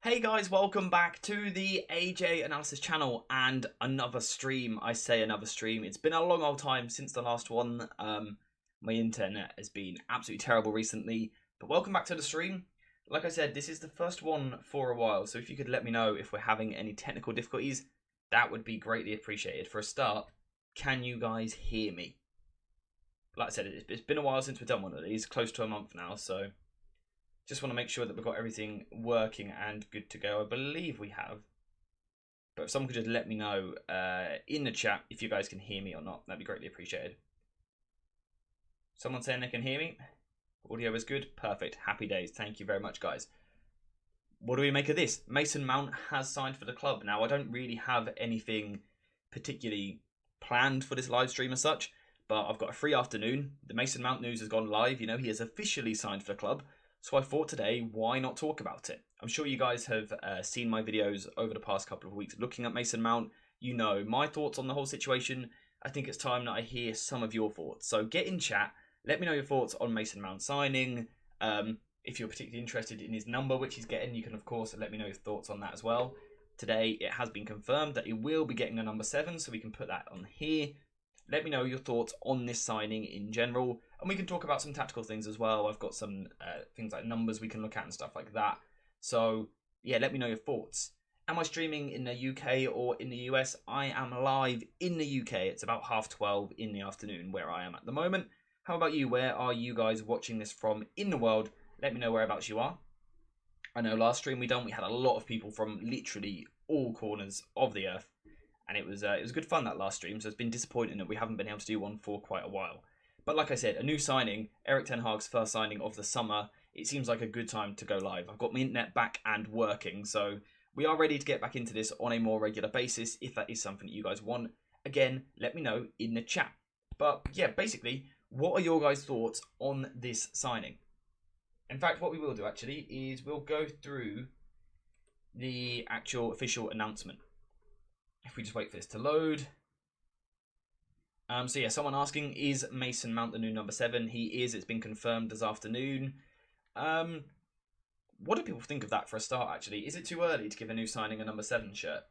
Hey guys, welcome back to the AJ Analysis channel and another stream. I say another stream. It's been a long old time since the last one. My internet has been absolutely terrible recently, but welcome back to the stream. Like I said, this is the first one for a while, so if you could let me know if we're having any technical difficulties, that would be greatly appreciated. For a start, can you guys hear me? Like I said, it's been a while since we've done one of these, close to a month now, so just want to make sure that we've got everything working and good to go. I believe we have. But if someone could just let me know in the chat if you guys can hear me or not, that'd be greatly appreciated. Someone saying they can hear me? Audio is good? Perfect. Happy days. Thank you very much, guys. What do we make of this? Mason Mount has signed for the club. Now, I don't really have anything particularly planned for this live stream as such, but I've got a free afternoon. The Mason Mount news has gone live. You know, he has officially signed for the club. So I thought today, why not talk about it? I'm sure you guys have seen my videos over the past couple of weeks looking at Mason Mount. You know my thoughts on the whole situation. I think it's time that I hear some of your thoughts. So get in chat. Let me know your thoughts on Mason Mount signing. If you're particularly interested in his number, which he's getting, you can, of course, let me know your thoughts on that as well. Today, it has been confirmed that he will be getting a number 7, so we can put that on here. Let me know your thoughts on this signing in general, and we can talk about some tactical things as well. I've got some things like numbers we can look at and stuff like that. So, yeah, let me know your thoughts. Am I streaming in the UK or in the US? I am live in the UK. It's about 12:30 in the afternoon where I am at the moment. How about you? Where are you guys watching this from in the world? Let me know whereabouts you are. I know last stream we had a lot of people from literally all corners of the earth. And it was good fun that last stream, so it's been disappointing that we haven't been able to do one for quite a while. But like I said, a new signing, Erik ten Hag's first signing of the summer. It seems like a good time to go live. I've got my internet back and working, so we are ready to get back into this on a more regular basis if that is something that you guys want. Again, let me know in the chat. But yeah, basically, what are your guys' thoughts on this signing? In fact, what we will do actually is we'll go through the actual official announcement. If we just wait for this to load. So yeah, someone asking, is Mason Mount the new number 7? He is. It's been confirmed this afternoon. What do people think of that for a start, actually? Is it too early to give a new signing a number 7 shirt?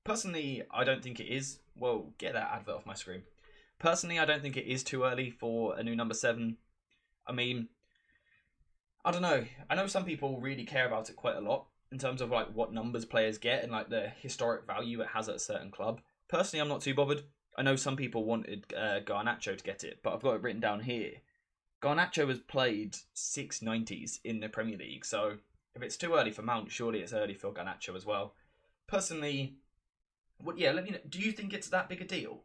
Personally, I don't think it is. Whoa, get that advert off my screen. Personally, I don't think it is too early for a new number 7. I mean, I don't know. I know some people really care about it quite a lot in terms of like what numbers players get and like the historic value it has at a certain club. Personally, I'm not too bothered. I know some people wanted Garnacho to get it, but I've got it written down here. Garnacho has played 690s in the Premier League, so if it's too early for Mount, surely it's early for Garnacho as well. Personally, yeah, let me know. Do you think it's that big a deal?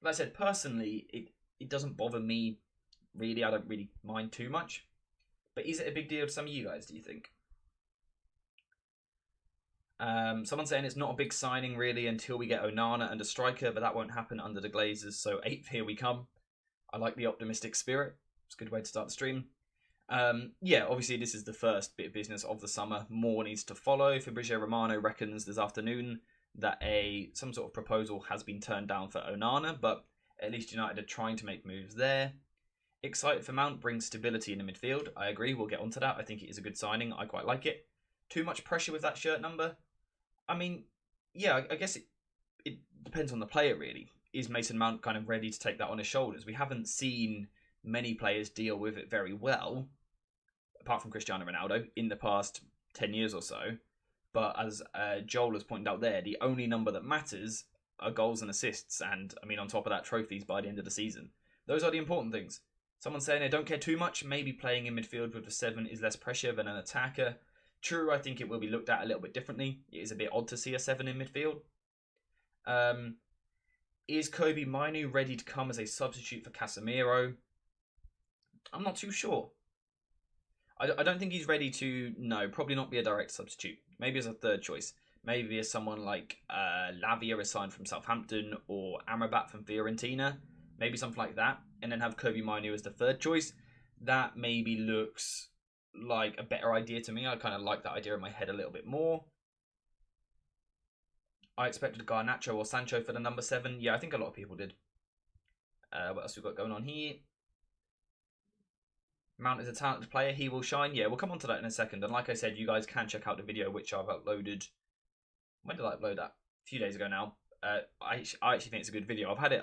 Like I said, personally, it doesn't bother me really. I don't really mind too much. But is it a big deal to some of you guys, do you think? Someone saying it's not a big signing really until we get Onana and a striker, but that won't happen under the Glazers. So 8th, here we come. I like the optimistic spirit. It's a good way to start the stream. Yeah, obviously this is the first bit of business of the summer. More needs to follow. Fabrizio Romano reckons this afternoon that some sort of proposal has been turned down for Onana, but at least United are trying to make moves there. Excited for Mount, brings stability in the midfield. I agree, we'll get onto that. I think it is a good signing. I quite like it. Too much pressure with that shirt number? I mean, yeah, I guess it depends on the player, really. Is Mason Mount kind of ready to take that on his shoulders? We haven't seen many players deal with it very well, apart from Cristiano Ronaldo, in the past 10 years or so. But as Joel has pointed out there, the only number that matters are goals and assists. And, I mean, on top of that, trophies by the end of the season. Those are the important things. Someone saying they don't care too much. Maybe playing in midfield with the 7 is less pressure than an attacker. True, I think it will be looked at a little bit differently. It is a bit odd to see a 7 in midfield. Is Kobe Mainu ready to come as a substitute for Casemiro? I'm not too sure. I don't think he's ready to, no, probably not be a direct substitute. Maybe as a third choice. Maybe as someone like Lavia is signed from Southampton or Amrabat from Fiorentina. Maybe something like that. And then have Kobe Mainu as the third choice. That maybe looks like a better idea to me. I kind of like that idea in my head a little bit more. I expected Garnacho or Sancho for the number 7. Yeah, I think a lot of people did. What else we got going on here? Mount is a talented player. He will shine. Yeah, we'll come on to that in a second. And like I said, you guys can check out the video which I've uploaded. When did I upload that? A few days ago now. I actually think it's a good video. I've had it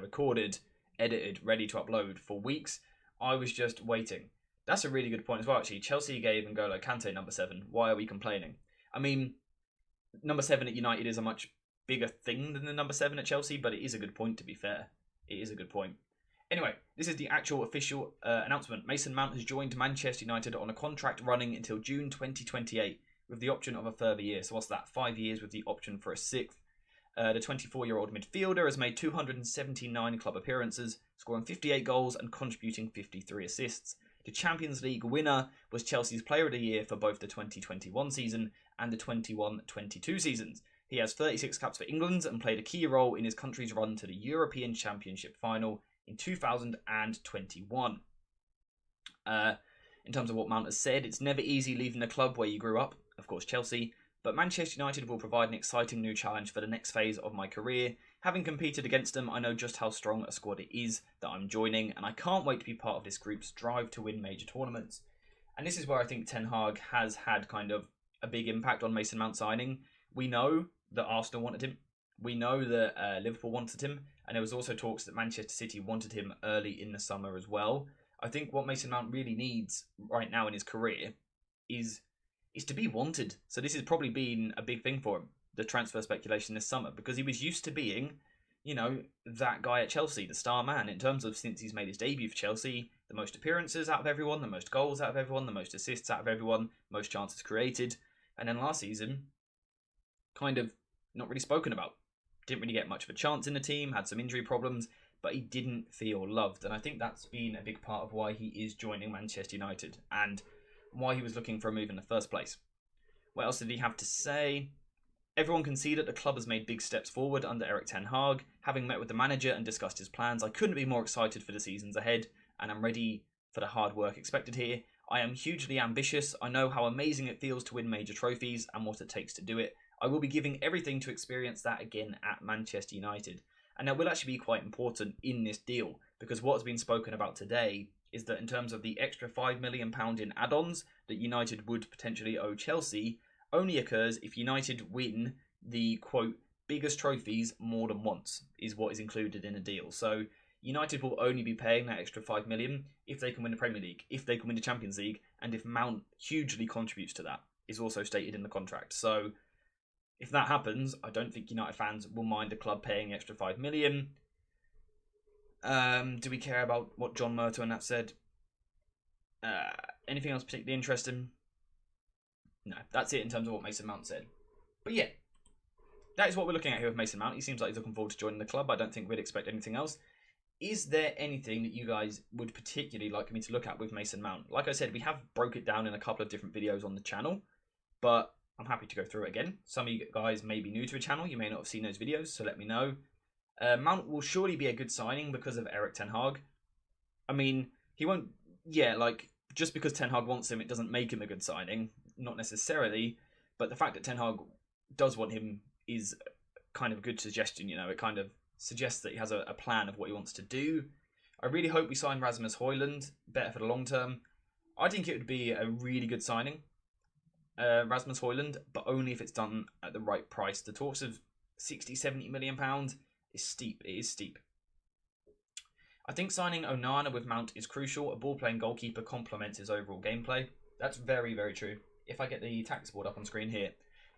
recorded, edited, ready to upload for weeks. I was just waiting. That's a really good point as well, actually. Chelsea gave N'Golo Kante number 7. Why are we complaining? I mean, number 7 at United is a much bigger thing than the number 7 at Chelsea, but it is a good point, to be fair. It is a good point. Anyway, this is the actual official announcement. Mason Mount has joined Manchester United on a contract running until June 2028 with the option of a further year. So what's that? 5 years with the option for a 6th. The 24-year-old midfielder has made 279 club appearances, scoring 58 goals and contributing 53 assists. The Champions League winner was Chelsea's Player of the Year for both the 2021 season and the 21-22 seasons. He has 36 caps for England and played a key role in his country's run to the European Championship final in 2021. In terms of what Mount has said, it's never easy leaving the club where you grew up, of course Chelsea, but Manchester United will provide an exciting new challenge for the next phase of my career. Having competed against them, I know just how strong a squad it is that I'm joining, and I can't wait to be part of this group's drive to win major tournaments. And this is where I think Ten Hag has had kind of a big impact on Mason Mount signing. We know that Arsenal wanted him. We know that Liverpool wanted him, and there was also talks that Manchester City wanted him early in the summer as well. I think what Mason Mount really needs right now in his career is to be wanted. So this has probably been a big thing for him, the transfer speculation this summer, because he was used to being, you know, that guy at Chelsea, the star man, in terms of since he's made his debut for Chelsea, the most appearances out of everyone, the most goals out of everyone, the most assists out of everyone, most chances created. And then last season, kind of not really spoken about. Didn't really get much of a chance in the team, had some injury problems, but he didn't feel loved. And I think that's been a big part of why he is joining Manchester United and why he was looking for a move in the first place. What else did he have to say? Everyone can see that the club has made big steps forward under Erik ten Hag. Having met with the manager and discussed his plans, I couldn't be more excited for the seasons ahead, and I'm ready for the hard work expected here. I am hugely ambitious. I know how amazing it feels to win major trophies and what it takes to do it. I will be giving everything to experience that again at Manchester United. And that will actually be quite important in this deal, because what has been spoken about today is that in terms of the extra £5 million in add-ons that United would potentially owe Chelsea, only occurs if United win the, quote, biggest trophies more than once, is what is included in a deal. So United will only be paying that extra £5 million if they can win the Premier League, if they can win the Champions League, and if Mount hugely contributes to that, is also stated in the contract. So if that happens, I don't think United fans will mind the club paying the extra £5 million. Do we care about what John Murto and that said? Anything else particularly interesting? No, that's it in terms of what Mason Mount said. But yeah, that is what we're looking at here with Mason Mount. He seems like he's looking forward to joining the club. I don't think we'd expect anything else. Is there anything that you guys would particularly like me to look at with Mason Mount? Like I said, we have broke it down in a couple of different videos on the channel, but I'm happy to go through it again. Some of you guys may be new to the channel. You may not have seen those videos, so let me know. Mount will surely be a good signing because of Erik ten Hag. I mean, he won't... Yeah, like, just because Ten Hag wants him, it doesn't make him a good signing. Not necessarily, but the fact that Ten Hag does want him is kind of a good suggestion, you know. It kind of suggests that he has a plan of what he wants to do. I really hope we sign Rasmus Hojlund, better for the long term. I think it would be a really good signing, Rasmus Hojlund, but only if it's done at the right price. The talks of £60-70 million is steep. It is steep. I think signing Onana with Mount is crucial. A ball-playing goalkeeper complements his overall gameplay. That's very, very true. If I get the tactics board up on screen here,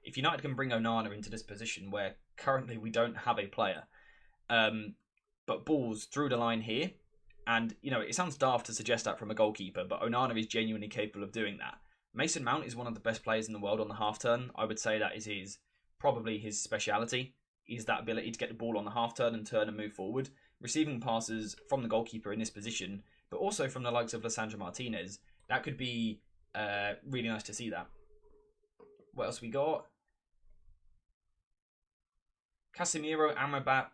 if United can bring Onana into this position where currently we don't have a player, but balls through the line here, and, you know, it sounds daft to suggest that from a goalkeeper, but Onana is genuinely capable of doing that. Mason Mount is one of the best players in the world on the half-turn. I would say that is probably his speciality, is that ability to get the ball on the half-turn and turn and move forward. Receiving passes from the goalkeeper in this position, but also from the likes of Lisandro Martinez. That could be really nice to see that. What else we got? Casemiro, Amrabat,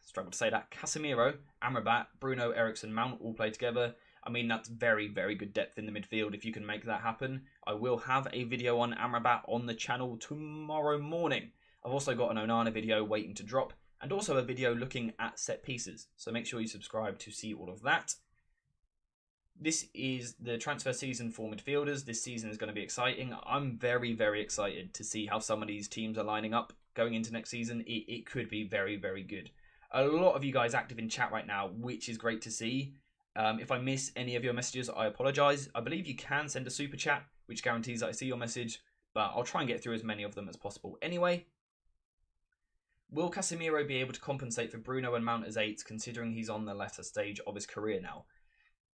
struggle to say that. Casemiro, Amrabat, Bruno, Eriksen, Mount all play together. I mean, that's very, very good depth in the midfield if you can make that happen. I will have a video on Amrabat on the channel tomorrow morning. I've also got an Onana video waiting to drop, and also a video looking at set pieces. So make sure you subscribe to see all of that. this is the transfer season for midfielders. This season is going to be exciting. I'm very, very excited to see how some of these teams are lining up going into next season. It could be very, very good. A lot of you guys active in chat right now, which is great to see. If I miss any of your messages, I apologise. I believe you can send a super chat, which guarantees that I see your message, but I'll try and get through as many of them as possible. Anyway, will Casemiro be able to compensate for Bruno and Mount as 8s, considering he's on the latter stage of his career now?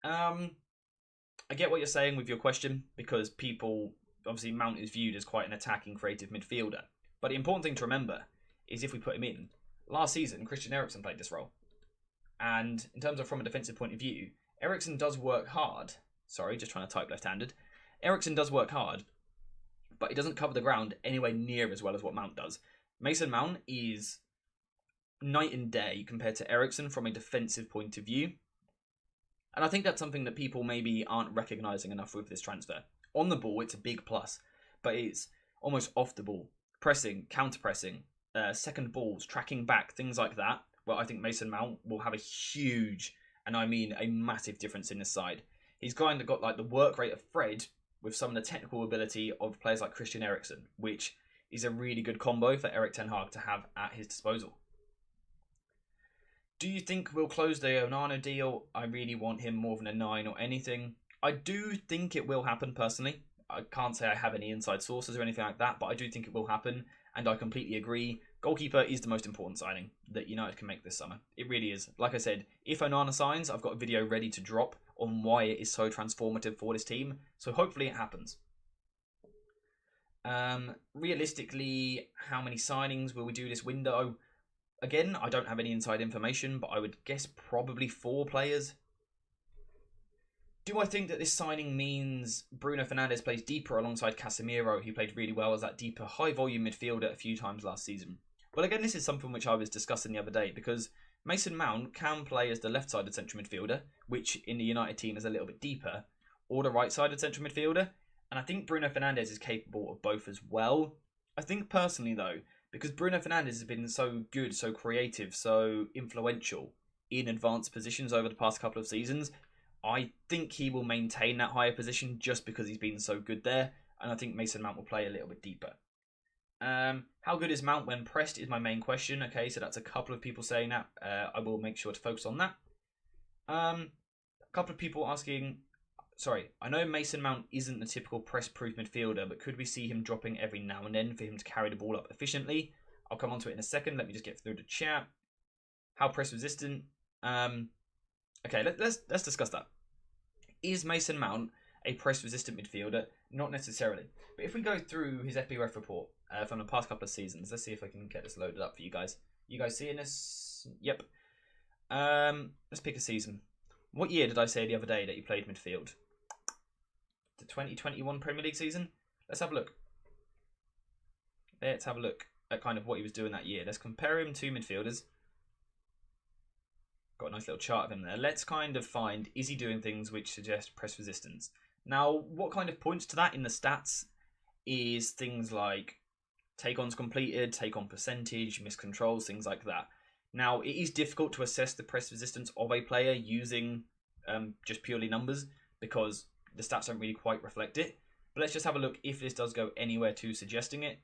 I get what you're saying with your question, because people, obviously Mount is viewed as quite an attacking, creative midfielder. But the important thing to remember is if we put him in, last season Christian Eriksen played this role. And in terms of from a defensive point of view, Eriksen does work hard. Sorry, just trying to type left-handed. Eriksen does work hard, but he doesn't cover the ground anywhere near as well as what Mount does. Mason Mount is night and day compared to Eriksen from a defensive point of view. And I think that's something that people maybe aren't recognising enough with this transfer. On the ball, it's a big plus, but it's almost off the ball. Pressing, counter-pressing, second balls, tracking back, things like that. Well, I think Mason Mount will have a huge, and I mean a massive difference in this side. He's kind of got like the work rate of Fred with some of the technical ability of players like Christian Eriksen, which is a really good combo for Erik ten Hag to have at his disposal. Do you think we'll close the Onana deal? I really want him more than a 9 or anything. I do think it will happen personally. I can't say I have any inside sources or anything like that, but I do think it will happen, and I completely agree. Goalkeeper is the most important signing that United can make this summer. It really is. Like I said, if Onana signs, I've got a video ready to drop on why it is so transformative for this team, so hopefully it happens. Realistically, how many signings will we do this window? Again, I don't have any inside information, but I would guess probably 4 players. Do I think that this signing means Bruno Fernandes plays deeper alongside Casemiro? He played really well as that deeper, high-volume midfielder a few times last season. Well, again, this is something which I was discussing the other day, because Mason Mount can play as the left-sided central midfielder, which in the United team is a little bit deeper, or the right-sided central midfielder, and I think Bruno Fernandes is capable of both as well. I think personally, though, because Bruno Fernandes has been so good, so creative, so influential in advanced positions over the past couple of seasons, I think he will maintain that higher position just because he's been so good there, and I think Mason Mount will play a little bit deeper. How good is Mount when pressed is my main question. Okay, so that's a couple of people saying that. I will make sure to focus on that. A couple of people asking... Sorry, I know Mason Mount isn't the typical press-proof midfielder, but could we see him dropping every now and then for him to carry the ball up efficiently? I'll come on to it in a second. Let me just get through the chat. How press-resistant? Okay, let's discuss that. Is Mason Mount a press-resistant midfielder? Not necessarily. But if we go through his FBref report from the past couple of seasons, let's see if I can get this loaded up for you guys. You guys seeing this? Yep. Let's pick a season. What year did I say the other day that he played midfield? The 2021 Premier League season? Let's have a look. Let's have a look at kind of what he was doing that year. Let's compare him to midfielders. Got a nice little chart of him there. Let's kind of find, is he doing things which suggest press resistance? Now, what kind of points to that in the stats is things like take-ons completed, take-on percentage, missed controls, things like that. Now, it is difficult to assess the press resistance of a player using just purely numbers because the stats don't really quite reflect it. But let's just have a look if this does go anywhere to suggesting it.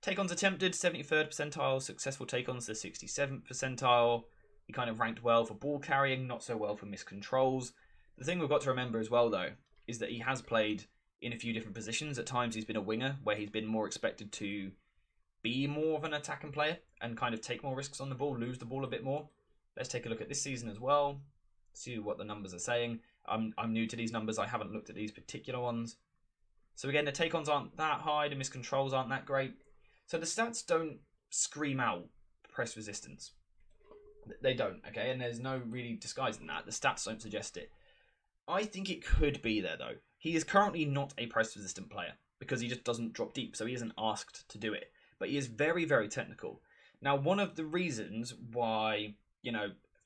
Take-ons attempted, 73rd percentile. Successful take-ons, the 67th percentile. He kind of ranked well for ball carrying, not so well for missed controls. The thing we've got to remember as well, though, is that he has played in a few different positions. At times he's been a winger, where he's been more expected to be more of an attacking player and kind of take more risks on the ball, lose the ball a bit more. Let's take a look at this season as well, see what the numbers are saying. I'm new to these numbers. I haven't looked at these particular ones. So again, the take-ons aren't that high. The missed controls aren't that great. So the stats don't scream out press resistance. They don't, okay? And there's no really disguising that. The stats don't suggest it. I think it could be there, though. He is currently not a press-resistant player because he just doesn't drop deep, so he isn't asked to do it. But he is very, very technical. Now, one of the reasons why,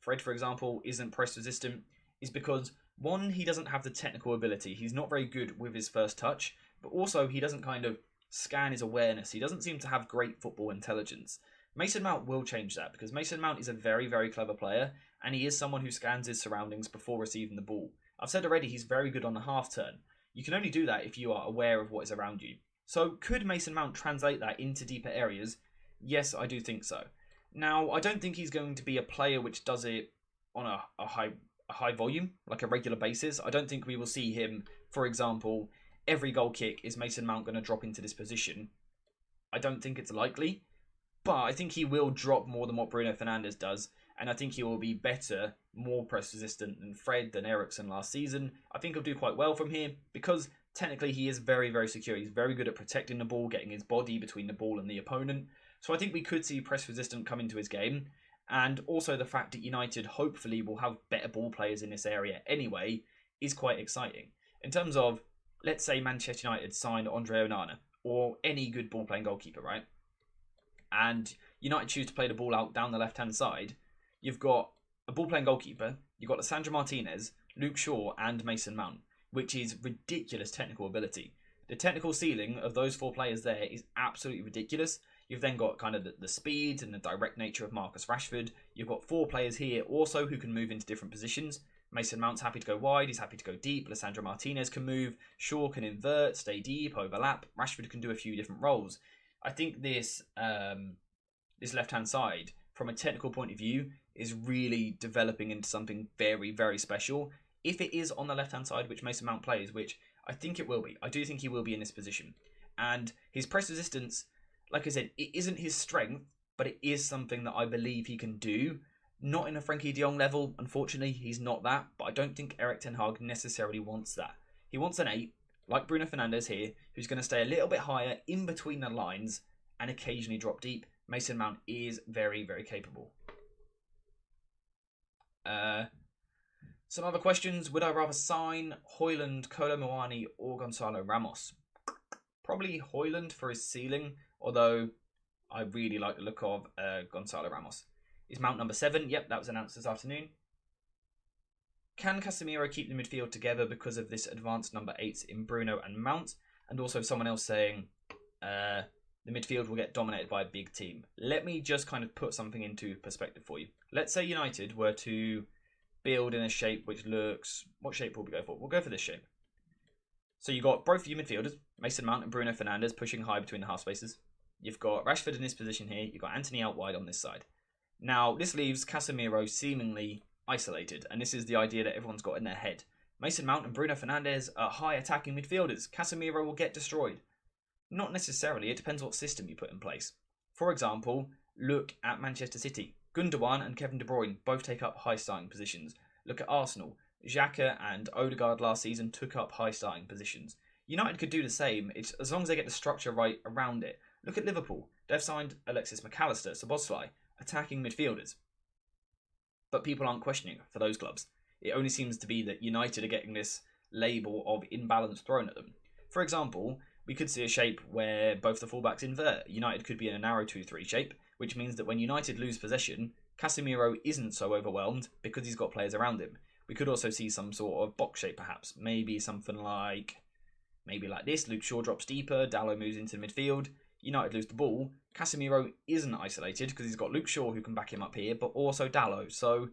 Fred, for example, isn't press-resistant is because, one, he doesn't have the technical ability. He's not very good with his first touch, but also he doesn't kind of scan his awareness. He doesn't seem to have great football intelligence. Mason Mount will change that because Mason Mount is a very, very clever player and he is someone who scans his surroundings before receiving the ball. I've said already he's very good on the half turn. You can only do that if you are aware of what is around you. So could Mason Mount translate that into deeper areas? Yes, I do think so. Now, I don't think he's going to be a player which does it on a high volume, like a regular basis. I don't think we will see him, for example, every goal kick is Mason Mount going to drop into this position. I don't think it's likely, but I think he will drop more than what Bruno Fernandes does, and I think he will be better, more press resistant than Fred, than Eriksen last season. I think he'll do quite well from here because technically he is very, very secure. He's very good at protecting the ball, getting his body between the ball and the opponent. So I think we could see press resistant come into his game. And also the fact that United hopefully will have better ball players in this area anyway is quite exciting. In terms of, let's say Manchester United signed Andre Onana or any good ball playing goalkeeper, right? And United choose to play the ball out down the left-hand side. You've got a ball playing goalkeeper, you've got Lissandro Martinez, Luke Shaw and Mason Mount, which is ridiculous technical ability. The technical ceiling of those four players there is absolutely ridiculous. You've then got kind of the speed and the direct nature of Marcus Rashford. You've got four players here also who can move into different positions. Mason Mount's happy to go wide, he's happy to go deep. Lissandro Martinez can move. Shaw can invert, stay deep, overlap. Rashford can do a few different roles. I think this left-hand side, from a technical point of view, is really developing into something very, very special. If it is on the left-hand side, which Mason Mount plays, which I think it will be. I do think he will be in this position. And his press resistance, like I said, it isn't his strength, but it is something that I believe he can do. Not in a Frankie de Jong level, unfortunately, he's not that, but I don't think Erik ten Hag necessarily wants that. He wants an 8, like Bruno Fernandes here, who's going to stay a little bit higher in between the lines and occasionally drop deep. Mason Mount is very, very capable. Some other questions. Would I rather sign Hojlund, Kolo Muani or Gonzalo Ramos? Probably Hojlund for his ceiling, although I really like the look of Gonzalo Ramos. Is Mount number 7? Yep, that was announced this afternoon. Can Casemiro keep the midfield together because of this advanced number 8s in Bruno and Mount? And also someone else saying the midfield will get dominated by a big team. Let me just kind of put something into perspective for you. Let's say United were to build in a shape which looks... What shape will we go for? We'll go for this shape. So you've got both of your midfielders, Mason Mount and Bruno Fernandes, pushing high between the half spaces. You've got Rashford in this position here. You've got Antony out wide on this side. Now, this leaves Casemiro seemingly isolated, and this is the idea that everyone's got in their head. Mason Mount and Bruno Fernandes are high attacking midfielders. Casemiro will get destroyed. Not necessarily, it depends what system you put in place. For example, look at Manchester City. Gundogan and Kevin De Bruyne both take up high starting positions. Look at Arsenal. Xhaka and Odegaard last season took up high starting positions. United could do the same, as long as they get the structure right around it. Look at Liverpool. They've signed Alexis McAllister, Szoboszlai, attacking midfielders. But people aren't questioning for those clubs. It only seems to be that United are getting this label of imbalance thrown at them. For example, we could see a shape where both the fullbacks invert. United could be in a narrow 2-3 shape, which means that when United lose possession, Casemiro isn't so overwhelmed because he's got players around him. We could also see some sort of box shape perhaps. Maybe something like this. Luke Shaw drops deeper, Dalot moves into the midfield. United lose the ball. Casemiro isn't isolated because he's got Luke Shaw who can back him up here, but also Dalot. So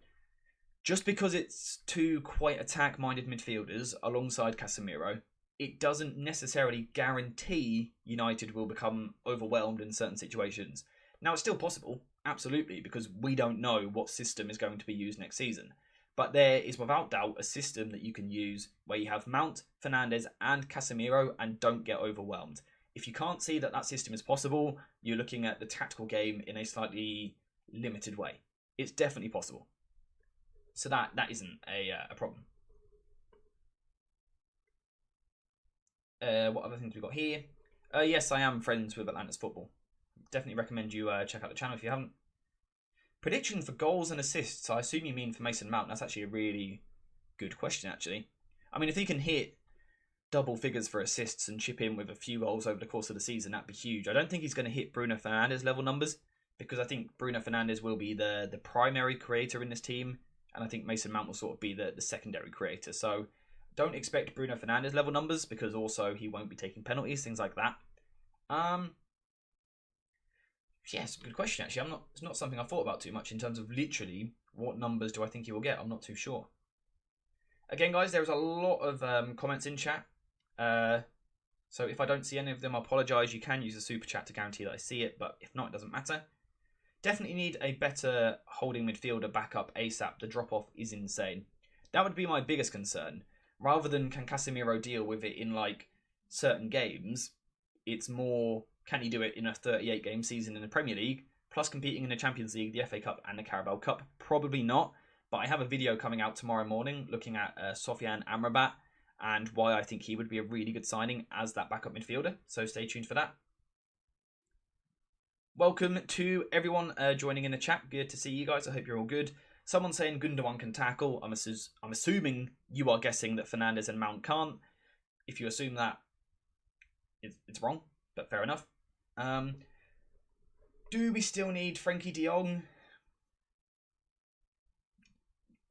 just because it's two quite attack-minded midfielders alongside Casemiro, it doesn't necessarily guarantee United will become overwhelmed in certain situations. Now, it's still possible, absolutely, because we don't know what system is going to be used next season. But there is without doubt a system that you can use where you have Mount, Fernandes and Casemiro and don't get overwhelmed. If you can't see that that system is possible, you're looking at the tactical game in a slightly limited way. It's definitely possible. So that isn't a problem. What other things we got here? Yes, I am friends with Atlantis Football. Definitely recommend you check out the channel if you haven't. Prediction for goals and assists. I assume you mean for Mason Mount. That's actually a really good question, actually. I mean, if he can hit double figures for assists and chip in with a few goals over the course of the season, that'd be huge. I don't think he's going to hit Bruno Fernandes level numbers because I think Bruno Fernandes will be the primary creator in this team, and I think Mason Mount will sort of be the secondary creator. So don't expect Bruno Fernandes level numbers because also he won't be taking penalties, things like that. Yes, good question actually. It's not something I've thought about too much in terms of literally what numbers do I think he will get. I'm not too sure. Again, guys, there's a lot of comments in chat. So if I don't see any of them, I apologise. You can use a super chat to guarantee that I see it, but if not, it doesn't matter. Definitely need a better holding midfielder backup ASAP. The drop-off is insane. That would be my biggest concern. Rather than can Casemiro deal with it in like certain games, it's more can he do it in a 38-game season in the Premier League, plus competing in the Champions League, the FA Cup and the Carabao Cup? Probably not. But I have a video coming out tomorrow morning looking at Sofian Amrabat and why I think he would be a really good signing as that backup midfielder. So stay tuned for that. Welcome to everyone joining in the chat. Good to see you guys. I hope you're all good. Someone saying Gundogan can tackle. I'm assuming you are guessing that Fernandes and Mount can't. If you assume that, it's wrong, but fair enough. Do we still need Frankie de Jong?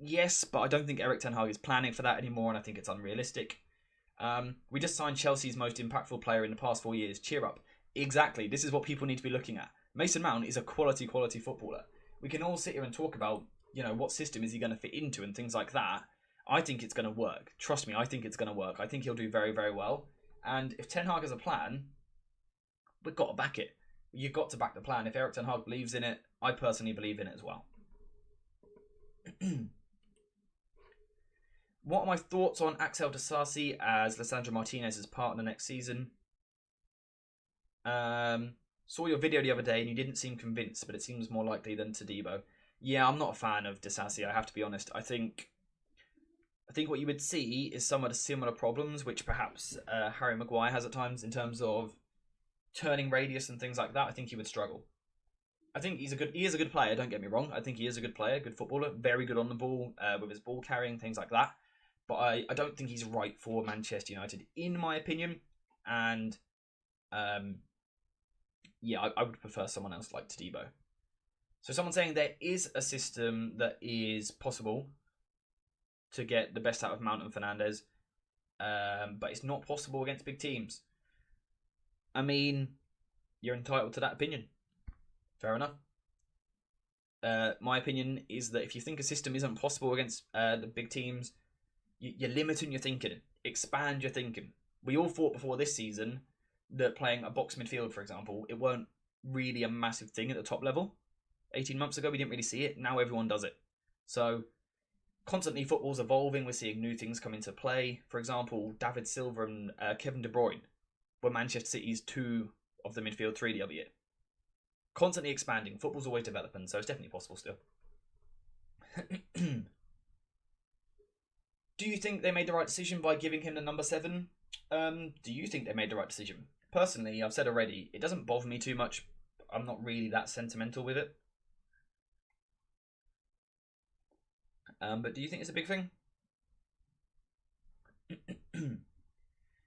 Yes, but I don't think Erik ten Hag is planning for that anymore, and I think it's unrealistic. We just signed Chelsea's most impactful player in the past 4 years. Cheer up. Exactly. This is what people need to be looking at. Mason Mount is a quality footballer. We can all sit here and talk about, what system is he going to fit into and things like that. I think it's going to work. Trust me, I think it's going to work. I think he'll do very, very well. And if Ten Hag has a plan, we've got to back it. You've got to back the plan. If Erik ten Hag believes in it, I personally believe in it as well. What are my thoughts on Axel Disasi as Lisandro Martinez's partner next season? Saw your video the other day and you didn't seem convinced, but it seems more likely than Todibo. Yeah, I'm not a fan of Disasi, I have to be honest. I think what you would see is some of the similar problems which perhaps Harry Maguire has at times in terms of turning radius and things like that. I think he would struggle. I think he is a good player, don't get me wrong. I think he is a good player, good footballer, very good on the ball, with his ball carrying, things like that. But I don't think he's right for Manchester United, in my opinion. And yeah, I would prefer someone else like Todibo. So someone saying there is a system that is possible to get the best out of Mount and Fernandes, but it's not possible against big teams. I mean, you're entitled to that opinion. Fair enough. My opinion is that if you think a system isn't possible against the big teams, you're limiting your thinking. Expand your thinking. We all thought before this season that playing a box midfield, for example, it weren't really a massive thing at the top level. 18 months ago, we didn't really see it. Now everyone does it. So constantly football's evolving. We're seeing new things come into play. For example, David Silva and Kevin De Bruyne were Manchester City's 2 of the midfield 3 the other year. Constantly expanding. Football's always developing, so it's definitely possible still. Do you think they made the right decision by giving him the number 7? Do you think they made the right decision? Personally, I've said already, it doesn't bother me too much. I'm not really that sentimental with it. But do you think it's a big thing?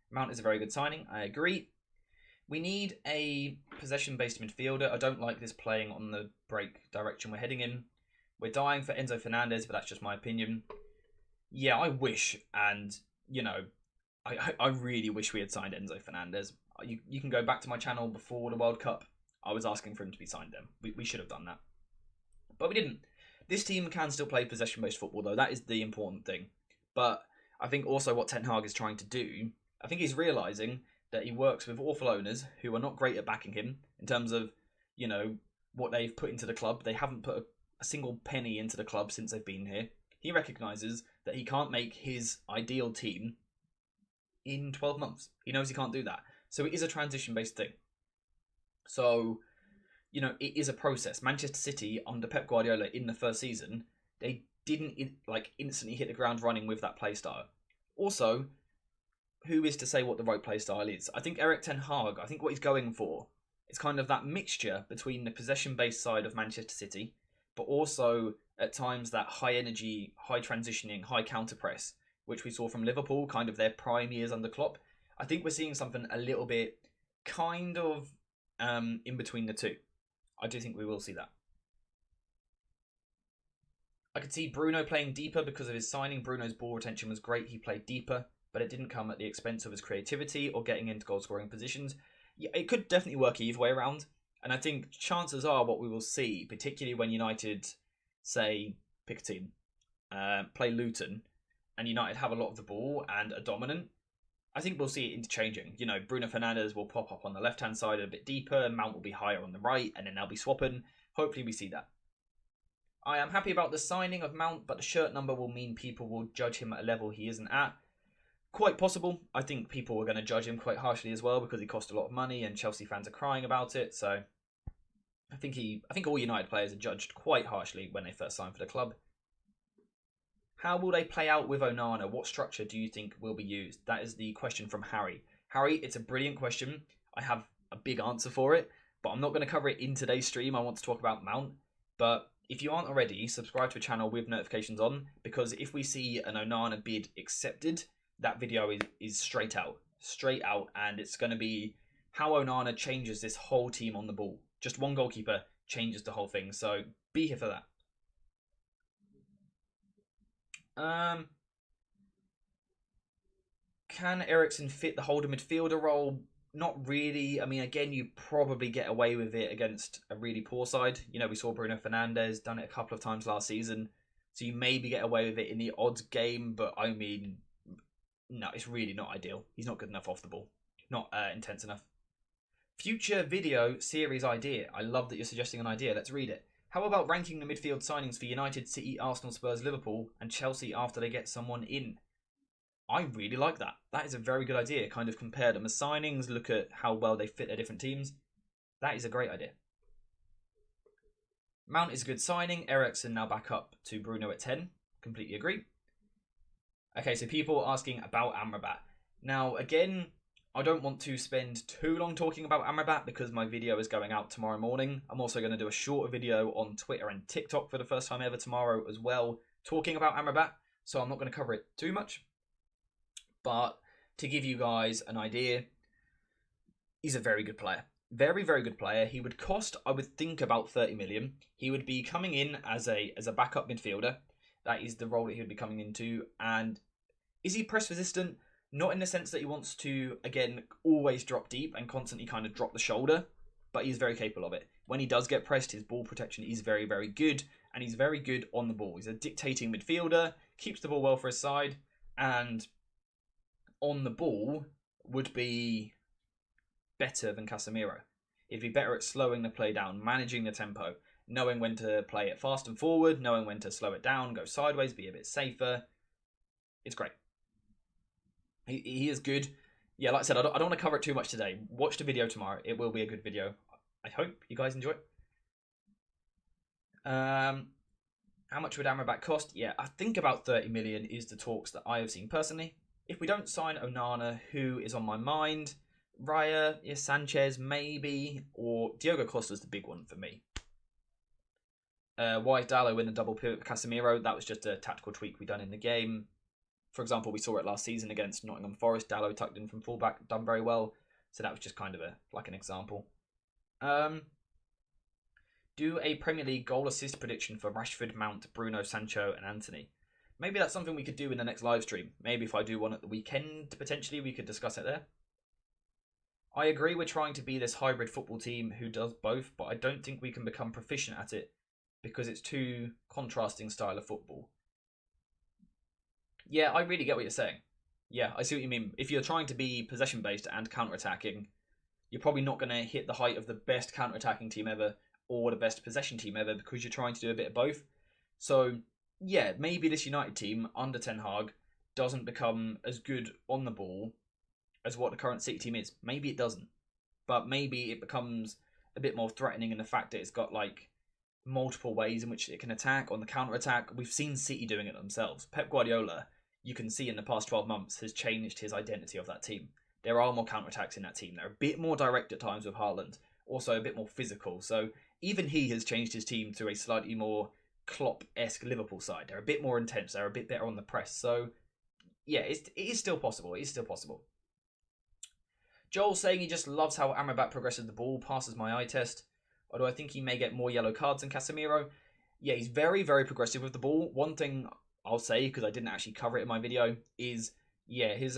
Mount is a very good signing. I agree. We need a possession-based midfielder. I don't like this playing on the break direction we're heading in. We're dying for Enzo Fernandez, but that's just my opinion. Yeah, I wish, and, I really wish we had signed Enzo Fernandez. You can go back to my channel before the World Cup. I was asking for him to be signed then. We should have done that. But we didn't. This team can still play possession-based football, though. That is the important thing. But I think also what Ten Hag is trying to do, I think he's realising that he works with awful owners who are not great at backing him in terms of, what they've put into the club. They haven't put a single penny into the club since they've been here. He recognises that he can't make his ideal team in 12 months. He knows he can't do that. So it is a transition-based thing. So, it is a process. Manchester City, under Pep Guardiola in the first season, they didn't instantly hit the ground running with that play style. Also, who is to say what the right play style is? I think Erik ten Hag, I think what he's going for is kind of that mixture between the possession-based side of Manchester City, but also at times that high energy, high transitioning, high counter press, which we saw from Liverpool, kind of their prime years under Klopp. I think we're seeing something a little bit kind of in between the two. I do think we will see that. I could see Bruno playing deeper because of his signing. Bruno's ball retention was great. He played deeper, but it didn't come at the expense of his creativity or getting into goal-scoring positions. Yeah, it could definitely work either way around. And I think chances are what we will see, particularly when United, say, pick a team, play Luton, and United have a lot of the ball and are dominant, I think we'll see it interchanging. You know, Bruno Fernandes will pop up on the left-hand side a bit deeper, Mount will be higher on the right, and then they'll be swapping. Hopefully we see that. I am happy about the signing of Mount, but the shirt number will mean people will judge him at a level he isn't at. Quite possible. I think people are going to judge him quite harshly as well because he cost a lot of money and Chelsea fans are crying about it. So I think all United players are judged quite harshly when they first sign for the club. How will they play out with Onana? What structure do you think will be used? That is the question from Harry. Harry, it's a brilliant question. I have a big answer for it, but I'm not going to cover it in today's stream. I want to talk about Mount. But if you aren't already, subscribe to a channel with notifications on, because if we see an Onana bid accepted, that video is straight out, and it's going to be how Onana changes this whole team on the ball. Just one goalkeeper changes the whole thing, so be here for that. Can Eriksen fit the holder midfielder role? Not really. I mean, again, you probably get away with it against a really poor side. You know, we saw Bruno Fernandes done it a couple of times last season, so you maybe get away with it in the odds game, but I mean, no, it's really not ideal. He's not good enough off the ball. Not intense enough. Future video series idea. I love that you're suggesting an idea. Let's read it. How about ranking the midfield signings for United, City, Arsenal, Spurs, Liverpool, and Chelsea after they get someone in? I really like that. That is a very good idea. Kind of compare them as signings, look at how well they fit their different teams. That is a great idea. Mount is a good signing. Eriksen now back up to Bruno at 10. Completely agree. Okay, so people asking about Amrabat. Now, again, I don't want to spend too long talking about Amrabat because my video is going out tomorrow morning. I'm also going to do a shorter video on Twitter and TikTok for the first time ever tomorrow as well, talking about Amrabat. So I'm not going to cover it too much. But to give you guys an idea, he's a very good player. Very, very good player. He would cost, I would think, about 30 million. He would be coming in as a backup midfielder. That is the role that he would be coming into. And is he press resistant? Not in the sense that he wants to, again, always drop deep and constantly kind of drop the shoulder, but he's very capable of it. When he does get pressed, his ball protection is very, very good, and he's very good on the ball. He's a dictating midfielder, keeps the ball well for his side, and on the ball would be better than Casemiro. He'd be better at slowing the play down, managing the tempo, knowing when to play it fast and forward, knowing when to slow it down, go sideways, be a bit safer. It's great. He is good. Yeah, like I said, I don't want to cover it too much today. Watch the video tomorrow. It will be a good video. I hope you guys enjoy it. How much would Amrabat cost? Yeah, I think about 30 million is the talks that I have seen personally. If we don't sign Onana, who is on my mind? Raya, yeah, Sanchez, maybe, or Diogo Costa's the big one for me. Why is Dalot in the double pivot with Casemiro? That was just a tactical tweak we done in the game. For example, we saw it last season against Nottingham Forest. Dalot tucked in from fullback, done very well. So that was just kind of like an example. Do a Premier League goal assist prediction for Rashford, Mount, Bruno, Sancho, and Anthony. Maybe that's something we could do in the next live stream. Maybe if I do one at the weekend, potentially we could discuss it there. I agree we're trying to be this hybrid football team who does both, but I don't think we can become proficient at it because it's too contrasting style of football. Yeah, I really get what you're saying. Yeah, I see what you mean. If you're trying to be possession-based and counter-attacking, you're probably not going to hit the height of the best counter-attacking team ever or the best possession team ever because you're trying to do a bit of both. So, yeah, maybe this United team under Ten Hag doesn't become as good on the ball as what the current City team is. Maybe it doesn't. But maybe it becomes a bit more threatening in the fact that it's got, like, multiple ways in which it can attack on the counter-attack. We've seen City doing it themselves. Pep Guardiola, you can see in the past 12 months, has changed his identity of that team. There are more counter-attacks in that team. They're a bit more direct at times with Hojlund, also a bit more physical. So even he has changed his team to a slightly more Klopp-esque Liverpool side. They're a bit more intense. They're a bit better on the press. So yeah, it is still possible. It is still possible. Joel's saying he just loves how Amrabat progresses the ball, passes my eye test. Although I think he may get more yellow cards than Casemiro. Yeah, he's very, very progressive with the ball. One thing I'll say, because I didn't actually cover it in my video, is, yeah, his,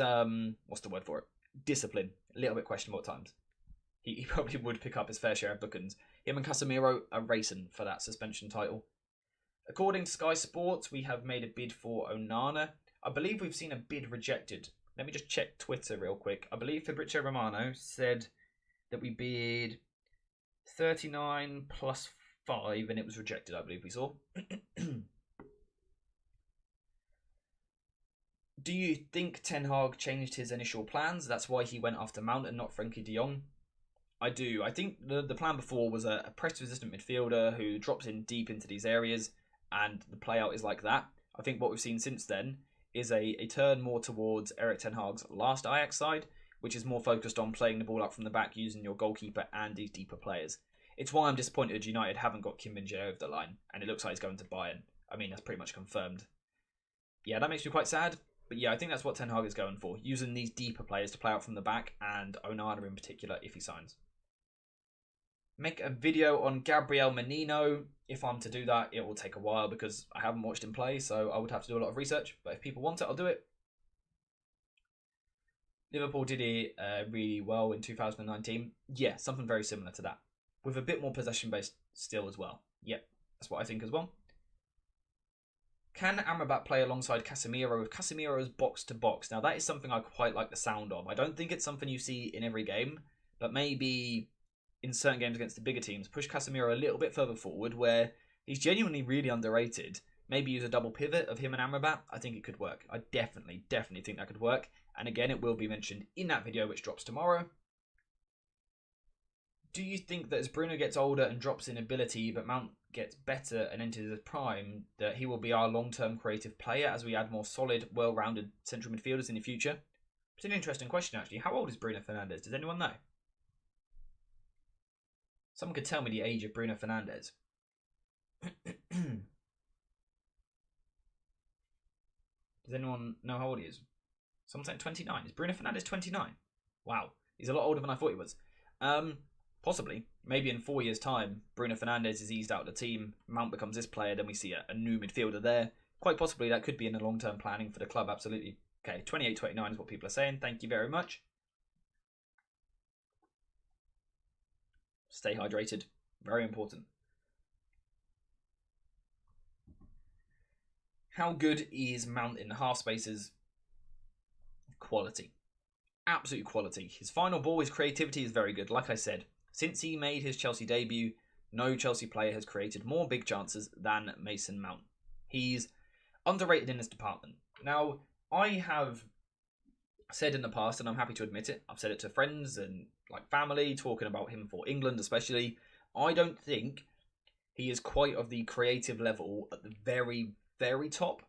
what's the word for it? Discipline. A little bit questionable at times. He probably would pick up his fair share of bookings. Him and Casemiro are racing for that suspension title. According to Sky Sports, we have made a bid for Onana. I believe we've seen a bid rejected. Let me just check Twitter real quick. I believe Fabrizio Romano said that we bid 39 plus 5 and it was rejected, I believe we saw. Do you think Ten Hag changed his initial plans? That's why he went after Mount and not Frenkie de Jong. I do. I think the plan before was a press-resistant midfielder who drops in deep into these areas and the play-out is like that. I think what we've seen since then is a turn more towards Erik Ten Hag's last Ajax side, which is more focused on playing the ball up from the back using your goalkeeper and these deeper players. It's why I'm disappointed United haven't got Kim Min-jae over the line, and it looks like he's going to Bayern. I mean, that's pretty much confirmed. Yeah, that makes me quite sad. But yeah, I think that's what Ten Hag is going for, using these deeper players to play out from the back, and Onana in particular if he signs. Make a video on Gabriel Menino. If I'm to do that, it will take a while because I haven't watched him play, so I would have to do a lot of research. But if people want it, I'll do it. Liverpool did it really well in 2019. Yeah, something very similar to that. With a bit more possession-based still as well. Yep, that's what I think as well. Can Amrabat play alongside Casemiro if Casemiro's box-to-box? Now, that is something I quite like the sound of. I don't think it's something you see in every game, but maybe in certain games against the bigger teams, push Casemiro a little bit further forward where he's genuinely really underrated. Maybe use a double pivot of him and Amrabat. I think it could work. I definitely think that could work. And again, it will be mentioned in that video which drops tomorrow. Do you think that as Bruno gets older and drops in ability, but Mount gets better and enters his prime, that he will be our long-term creative player as we add more solid, well-rounded central midfielders in the future? It's an interesting question, actually. How old is Bruno Fernandes? Does anyone know? Someone could tell me the age of Bruno Fernandes. Does anyone know how old he is? Someone saying 29. Is Bruno Fernandes 29? Wow. He's a lot older than I thought he was. Possibly. Maybe in 4 years' time, Bruno Fernandes is eased out of the team, Mount becomes this player, then we see a new midfielder there. Quite possibly that could be in the long-term planning for the club, absolutely. Okay, 28, 29 is what people are saying. Thank you very much. Stay hydrated. Very important. How good is Mount in the half spaces? Quality. Absolute quality. His final ball, his creativity is very good. Like I said, since he made his Chelsea debut, no Chelsea player has created more big chances than Mason Mount. He's underrated in this department. Now, I have said in the past, and I'm happy to admit it, I've said it to friends and like family, talking about him for England especially, I don't think he is quite of the creative level at the very, very top.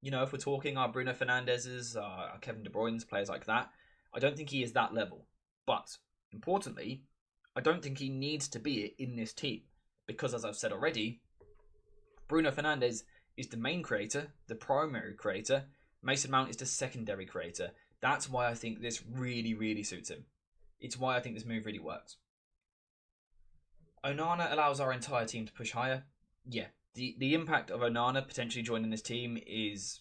You know, if we're talking our Bruno Fernandes's, our Kevin De Bruyne's, players like that, I don't think he is that level. But, importantly, I don't think he needs to be it in this team. Because, as I've said already, Bruno Fernandes is the main creator, the primary creator. Mason Mount is the secondary creator. That's why I think this really, really suits him. It's why I think this move really works. Onana allows our entire team to push higher. Yeah, the impact of Onana potentially joining this team it's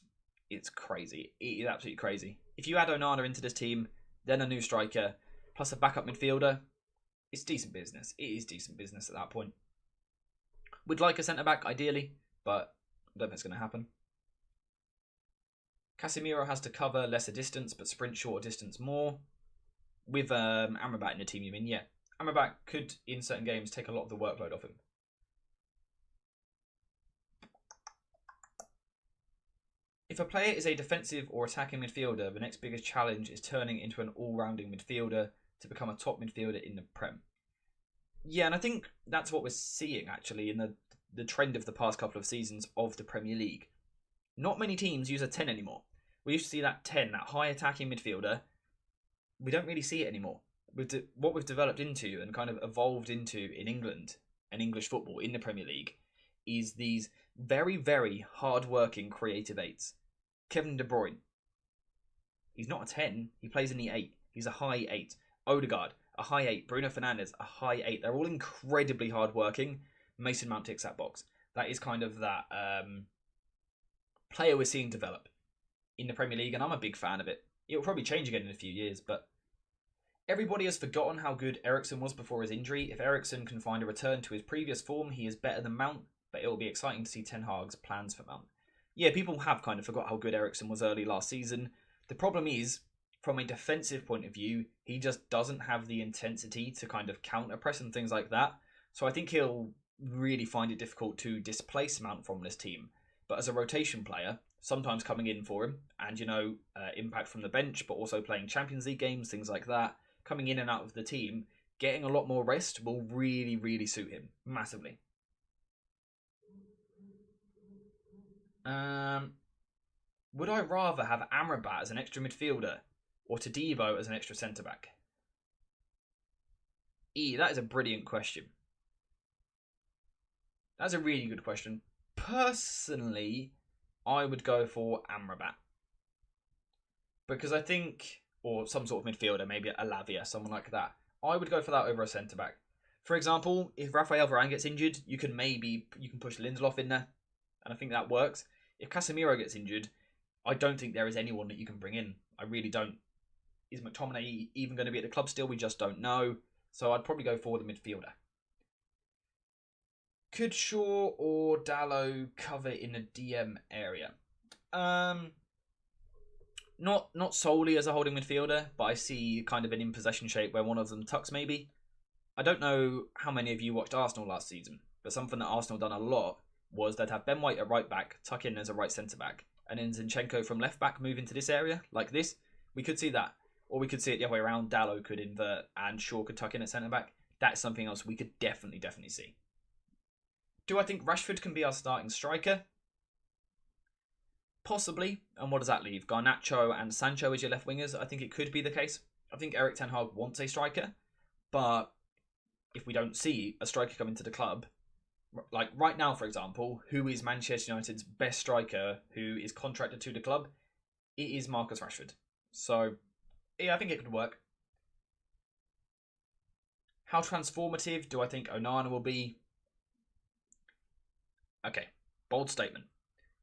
crazy. It is absolutely crazy. If you add Onana into this team, then a new striker, plus a backup midfielder, it's decent business. It is decent business at that point. We'd like a centre-back, ideally, but I don't think it's going to happen. Casemiro has to cover lesser distance, but sprint shorter distance more. With Amrabat in the team, you mean? Yeah. Amrabat could, in certain games, take a lot of the workload off him. If a player is a defensive or attacking midfielder, the next biggest challenge is turning into an all-rounding midfielder to become a top midfielder in the Prem. Yeah, and I think that's what we're seeing, actually, in the trend of the past couple of seasons of the Premier League. Not many teams use a 10 anymore. We used to see that 10, that high attacking midfielder. We don't really see it anymore. What we've developed into and kind of evolved into in England and English football in the Premier League is these very, very hard-working creative eights. Kevin De Bruyne. He's not a 10. He plays in the 8. He's a high 8. Odegaard, a high 8. Bruno Fernandes, a high 8. They're all incredibly hard-working. Mason Mount ticks that box. That is kind of that player we're seeing develop in the Premier League, and I'm a big fan of it. It'll probably change again in a few years, but everybody has forgotten how good Eriksen was before his injury. If Eriksen can find a return to his previous form, he is better than Mount, but it will be exciting to see Ten Hag's plans for Mount. yeah, people have kind of forgot how good Eriksen was early last season. The problem is, from a defensive point of view, he just doesn't have the intensity to kind of counter press and things like that. So I think he'll really find it difficult to displace Mount from this team. But as a rotation player, sometimes coming in for him and, impact from the bench, but also playing Champions League games, things like that, coming in and out of the team, getting a lot more rest will really, really suit him massively. Would I rather have Amrabat as an extra midfielder or Todibo as an extra centre-back? That is a brilliant question. That's a really good question. Personally, I would go for Amrabat. Because I think, or some sort of midfielder, maybe a Lavia, someone like that. I would go for that over a centre-back. For example, if Rafael Varane gets injured, you can push Lindelof in there. And I think that works. If Casemiro gets injured, I don't think there is anyone that you can bring in. I really don't. Is McTominay even going to be at the club still? We just don't know. So I'd probably go for the midfielder. Could Shaw or Dalot cover in a DM area? Not solely as a holding midfielder, but I see kind of an in-possession shape where one of them tucks maybe. I don't know how many of you watched Arsenal last season, but something that Arsenal done a lot was they'd have Ben White at right back, tuck in as a right centre-back, and then Zinchenko from left back move into this area, like this. We could see that. Or we could see it the other way around. Dalot could invert and Shaw could tuck in at centre-back. That's something else we could definitely see. Do I think Rashford can be our starting striker? Possibly. And what does that leave? Garnacho and Sancho as your left wingers? I think it could be the case. I think Erik ten Hag wants a striker. But if we don't see a striker come into the club, like right now, for example, who is Manchester United's best striker who is contracted to the club? It is Marcus Rashford. So, yeah, I think it could work. How transformative do I think Onana will be? Okay, bold statement.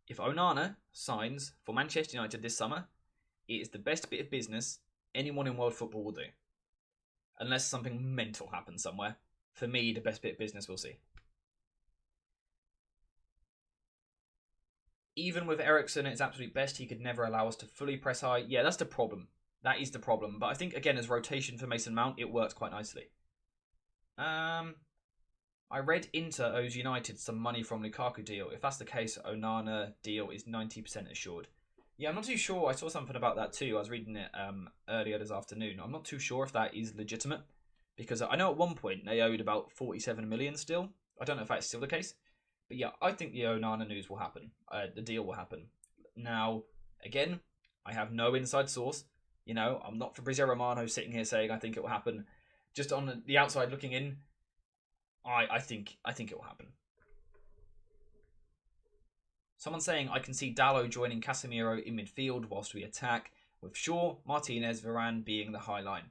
If Onana signs for Manchester United this summer, it is the best bit of business anyone in world football will do. Unless something mental happens somewhere. For me, the best bit of business we'll see. Even with Eriksen at his absolute best, he could never allow us to fully press high. Yeah, that's the problem. That is the problem. But I think, again, as rotation for Mason Mount, it works quite nicely. I read Inter owes United some money from Lukaku deal. If that's the case, Onana deal is 90% assured. Yeah, I'm not too sure. I saw something about that too. I was reading it earlier this afternoon. I'm not too sure if that is legitimate. Because I know at one point they owed about 47 million still. I don't know if that's still the case. But yeah, I think the Onana news will happen. The deal will happen. Now, again, I have no inside source. I'm not Fabrizio Romano sitting here saying I think it will happen. Just on the outside looking in, I think it will happen. Someone saying I can see Dalot joining Casemiro in midfield whilst we attack, with Shaw, Martinez, Varane being the high line.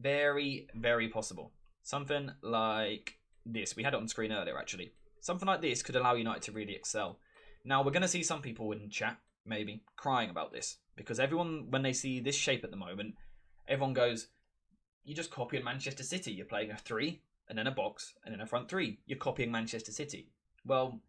Very, very possible. Something like this. We had it on screen earlier, actually. Something like this could allow United to really excel. Now, we're going to see some people in chat, maybe, crying about this. Because everyone, when they see this shape at the moment, everyone goes, you just copied Manchester City. You're playing a 3, and then a box, and then a front 3. You're copying Manchester City. Well,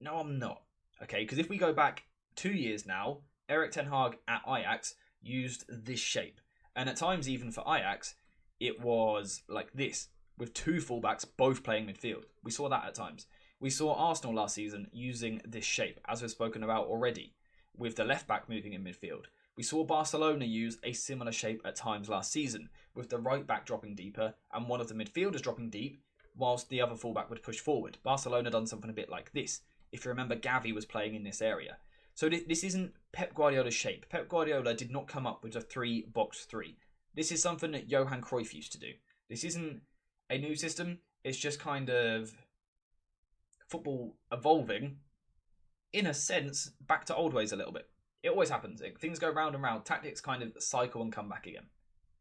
no, I'm not. Okay, because if we go back 2 years now, Erik ten Hag at Ajax used this shape. And at times, even for Ajax, it was like this, with 2 fullbacks both playing midfield. We saw that at times. We saw Arsenal last season using this shape, as we've spoken about already, with the left back moving in midfield. We saw Barcelona use a similar shape at times last season, with the right back dropping deeper and one of the midfielders dropping deep, whilst the other fullback would push forward. Barcelona done something a bit like this. If you remember, Gavi was playing in this area. So this isn't Pep Guardiola's shape. Pep Guardiola did not come up with a 3-box-3. This is something that Johan Cruyff used to do. This isn't a new system. It's just kind of football evolving, in a sense, back to old ways a little bit. It always happens. Things go round and round. Tactics kind of cycle and come back again.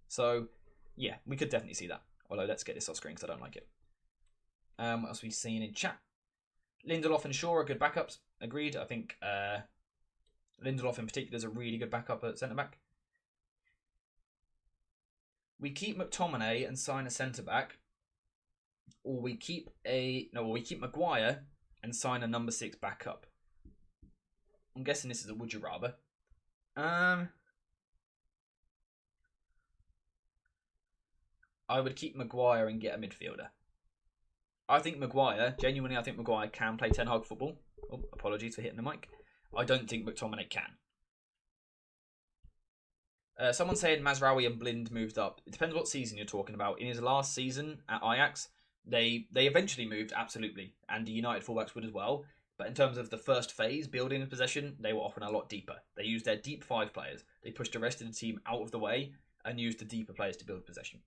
So, yeah, we could definitely see that. Although, let's get this off screen because I don't like it. What else have we seen in chat? Lindelof and Shaw are good backups. Agreed. I think Lindelof in particular is a really good backup at centre-back. We keep McTominay and sign a centre-back. Or we keep Maguire and sign a number 6 backup. I'm guessing this is a would you rather. I would keep Maguire and get a midfielder. I think Maguire, genuinely, I think Maguire can play Ten Hag football. Oh, apologies for hitting the mic. I don't think McTominay can. Someone saying Mazraoui and Blind moved up. It depends what season you're talking about. In his last season at Ajax, they eventually moved, absolutely. And the United fullbacks would as well. But in terms of the first phase, building in possession, they were often a lot deeper. They used their deep 5 players. They pushed the rest of the team out of the way and used the deeper players to build possession.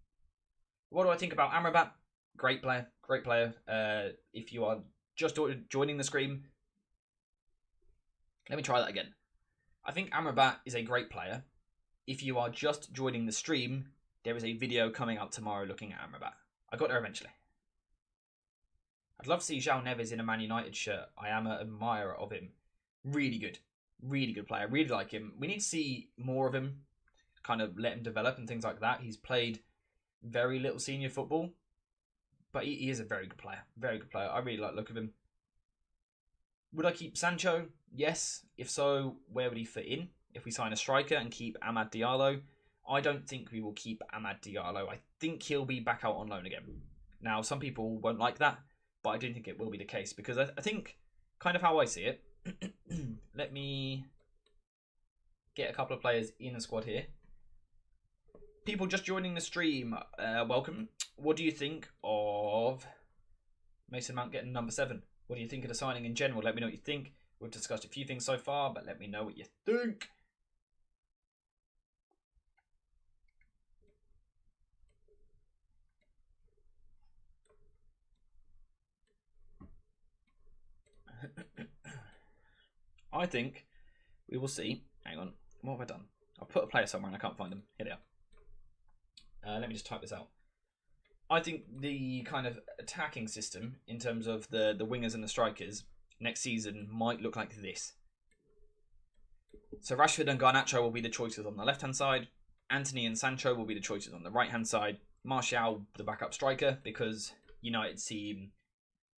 What do I think about Amrabat? Great player, great player. If you are just joining the stream, let me try that again. I think Amrabat is a great player. If you are just joining the stream, there is a video coming out tomorrow looking at Amrabat. I got there eventually. I'd love to see João Neves in a Man United shirt. I am an admirer of him. Really good player. Really like him. We need to see more of him, kind of let him develop and things like that. He's played very little senior football, but he is a very good player. Very good player. I really like the look of him. Would I keep Sancho? Yes. If so, where would he fit in? If we sign a striker and keep Amad Diallo, I don't think we will keep Amad Diallo. I think he'll be back out on loan again. Now, some people won't like that, but I do think it will be the case because I think, kind of how I see it, let me get a couple of players in the squad here. People just joining the stream, welcome. What do you think of Mason Mount getting number 7? What do you think of the signing in general? Let me know what you think. We've discussed a few things so far, but let me know what you think. I think we will see. Hang on. What have I done? I've put a player somewhere and I can't find them. Here they are. Let me just type this out. I think the kind of attacking system in terms of the wingers and the strikers next season might look like this. So Rashford and Garnacho will be the choices on the left-hand side. Anthony and Sancho will be the choices on the right-hand side. Martial, the backup striker, because United seem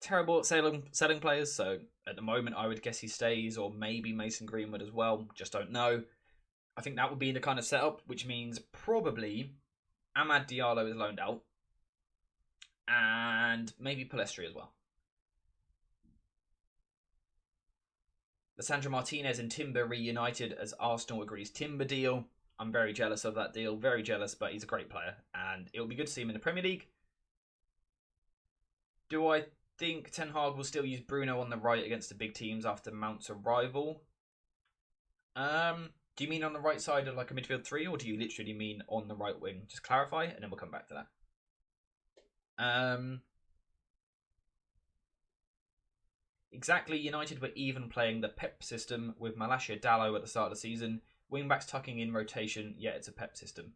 terrible at selling players. So at the moment, I would guess he stays, or maybe Mason Greenwood as well. Just don't know. I think that would be the kind of setup, which means probably Amad Diallo is loaned out. And maybe Palestri as well. Lissandro Martinez and Timber reunited as Arsenal agrees Timber deal. I'm very jealous of that deal. Very jealous, but he's a great player. And it'll be good to see him in the Premier League. Do I think Ten Hag will still use Bruno on the right against the big teams after Mount's arrival? Do you mean on the right side of like a midfield 3, or do you literally mean on the right wing? Just clarify, and then we'll come back to that. Exactly, United were even playing the Pep system with Malacia Dallo at the start of the season. Wingbacks tucking in rotation, yeah, it's a Pep system.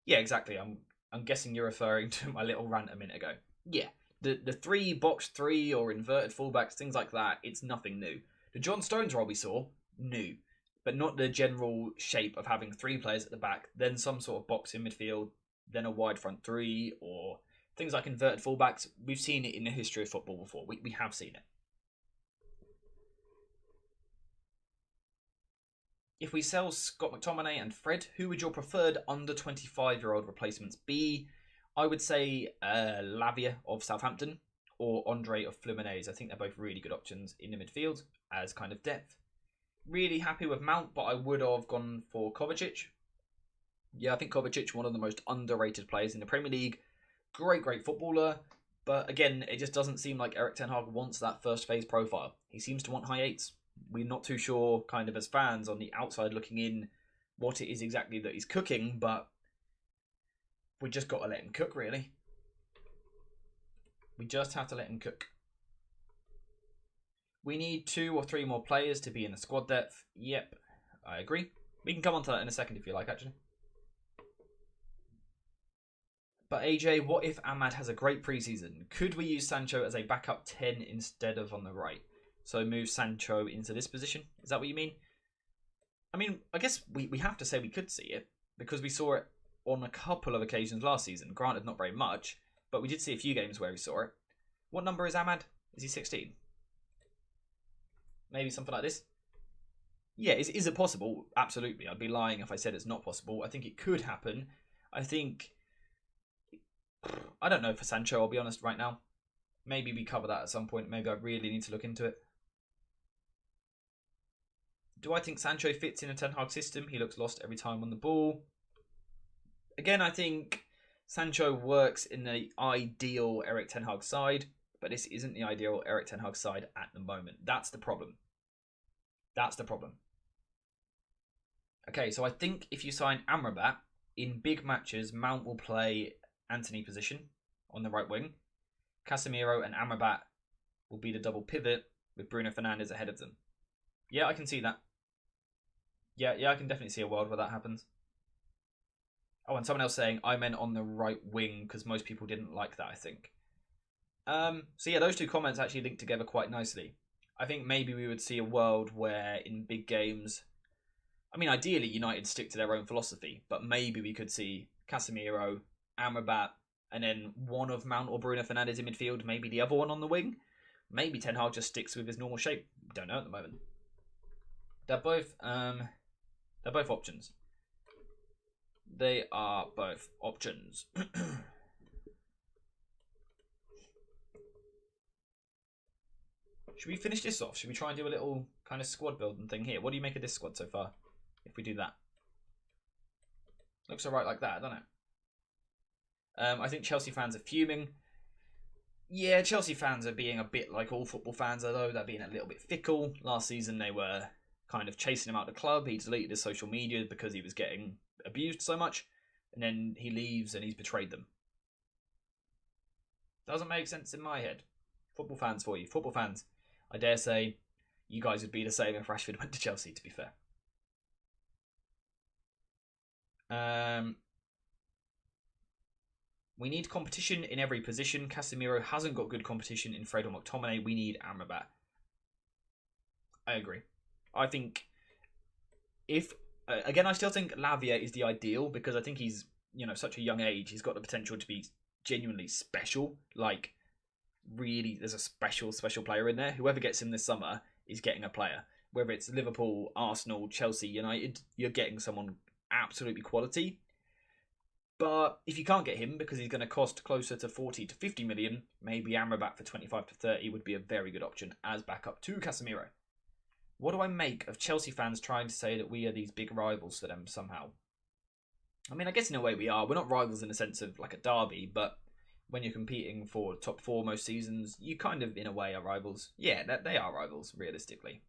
Yeah, exactly. I'm guessing you're referring to my little rant a minute ago. Yeah, the 3-box-3 or inverted fullbacks, things like that, it's nothing new. The John Stones role we saw, new. But not the general shape of having 3 players at the back, then some sort of box in midfield, then a wide front 3, or things like inverted fullbacks. We've seen it in the history of football before. We have seen it. If we sell Scott McTominay and Fred, who would your preferred under 25-year-old replacements be? I would say Lavia of Southampton or Andre of Fluminense. I think they're both really good options in the midfield as kind of depth. Really happy with Mount, but I would have gone for Kovacic. Yeah, I think Kovacic, one of the most underrated players in the Premier League. Great footballer. But again, it just doesn't seem like Erik Ten Hag wants that first phase profile. He seems to want high 8s. We're not too sure, kind of as fans on the outside looking in, what it is exactly that he's cooking, but we just got to let him cook, really. We just have to let him cook. We need 2 or 3 more players to be in the squad depth. Yep, I agree. We can come on to that in a second if you like, actually. But AJ, what if Amad has a great preseason? Could we use Sancho as a backup 10 instead of on the right? So move Sancho into this position? Is that what you mean? I mean, I guess we have to say we could see it, because we saw it on a couple of occasions last season. Granted, not very much, but we did see a few games where we saw it. What number is Amad? Is he 16? Maybe something like this. Yeah, is it possible? Absolutely. I'd be lying if I said it's not possible. I think it could happen. I think... I don't know for Sancho, I'll be honest right now. Maybe we cover that at some point. Maybe I really need to look into it. Do I think Sancho fits in a Ten Hag system? He looks lost every time on the ball. Again, I think Sancho works in the ideal Erik Ten Hag side, but this isn't the ideal Erik Ten Hag side at the moment. That's the problem. That's the problem. Okay, so I think if you sign Amrabat, in big matches, Mount will play Antony position on the right wing. Casemiro and Amrabat will be the double pivot with Bruno Fernandes ahead of them. Yeah, I can see that. Yeah, I can definitely see a world where that happens. Oh, and someone else saying, I meant on the right wing because most people didn't like that, I think. So yeah, those two comments actually link together quite nicely. I think maybe we would see a world where in big games, I mean, ideally United stick to their own philosophy, but maybe we could see Casemiro, Amrabat, and then one of Mount or Bruno Fernandes in midfield, maybe the other one on the wing. Maybe Ten Hag just sticks with his normal shape. Don't know at the moment. They're both options. They are both options. Should we finish this off? Should we try and do a little kind of squad building thing here? What do you make of this squad so far? If we do that. Looks alright like that, doesn't it? I think Chelsea fans are fuming. Yeah, Chelsea fans are being a bit like all football fans, although they're being a little bit fickle. Last season they were kind of chasing him out of the club. He deleted his social media because he was getting abused so much. And then he leaves and he's betrayed them. Doesn't make sense in my head. Football fans for you. Football fans. I dare say you guys would be the same if Rashford went to Chelsea, to be fair. We need competition in every position. Casemiro hasn't got good competition in Fred or McTominay. We need Amrabat. I agree. I think if... again, I still think Lavia is the ideal because I think he's, such a young age. He's got the potential to be genuinely special. Like, really, there's a special player in there. Whoever gets him this summer is getting a player. Whether it's Liverpool, Arsenal, Chelsea, United, you're getting someone absolutely quality. But if you can't get him because he's going to cost closer to 40 to 50 million, maybe Amrabat for 25 to 30 would be a very good option as backup to Casemiro. What do I make of Chelsea fans trying to say that we are these big rivals to them somehow? I mean, I guess in a way we are. We're not rivals in the sense of like a derby, but when you're competing for top 4 most seasons, you kind of, in a way, are rivals. Yeah, they are rivals, realistically.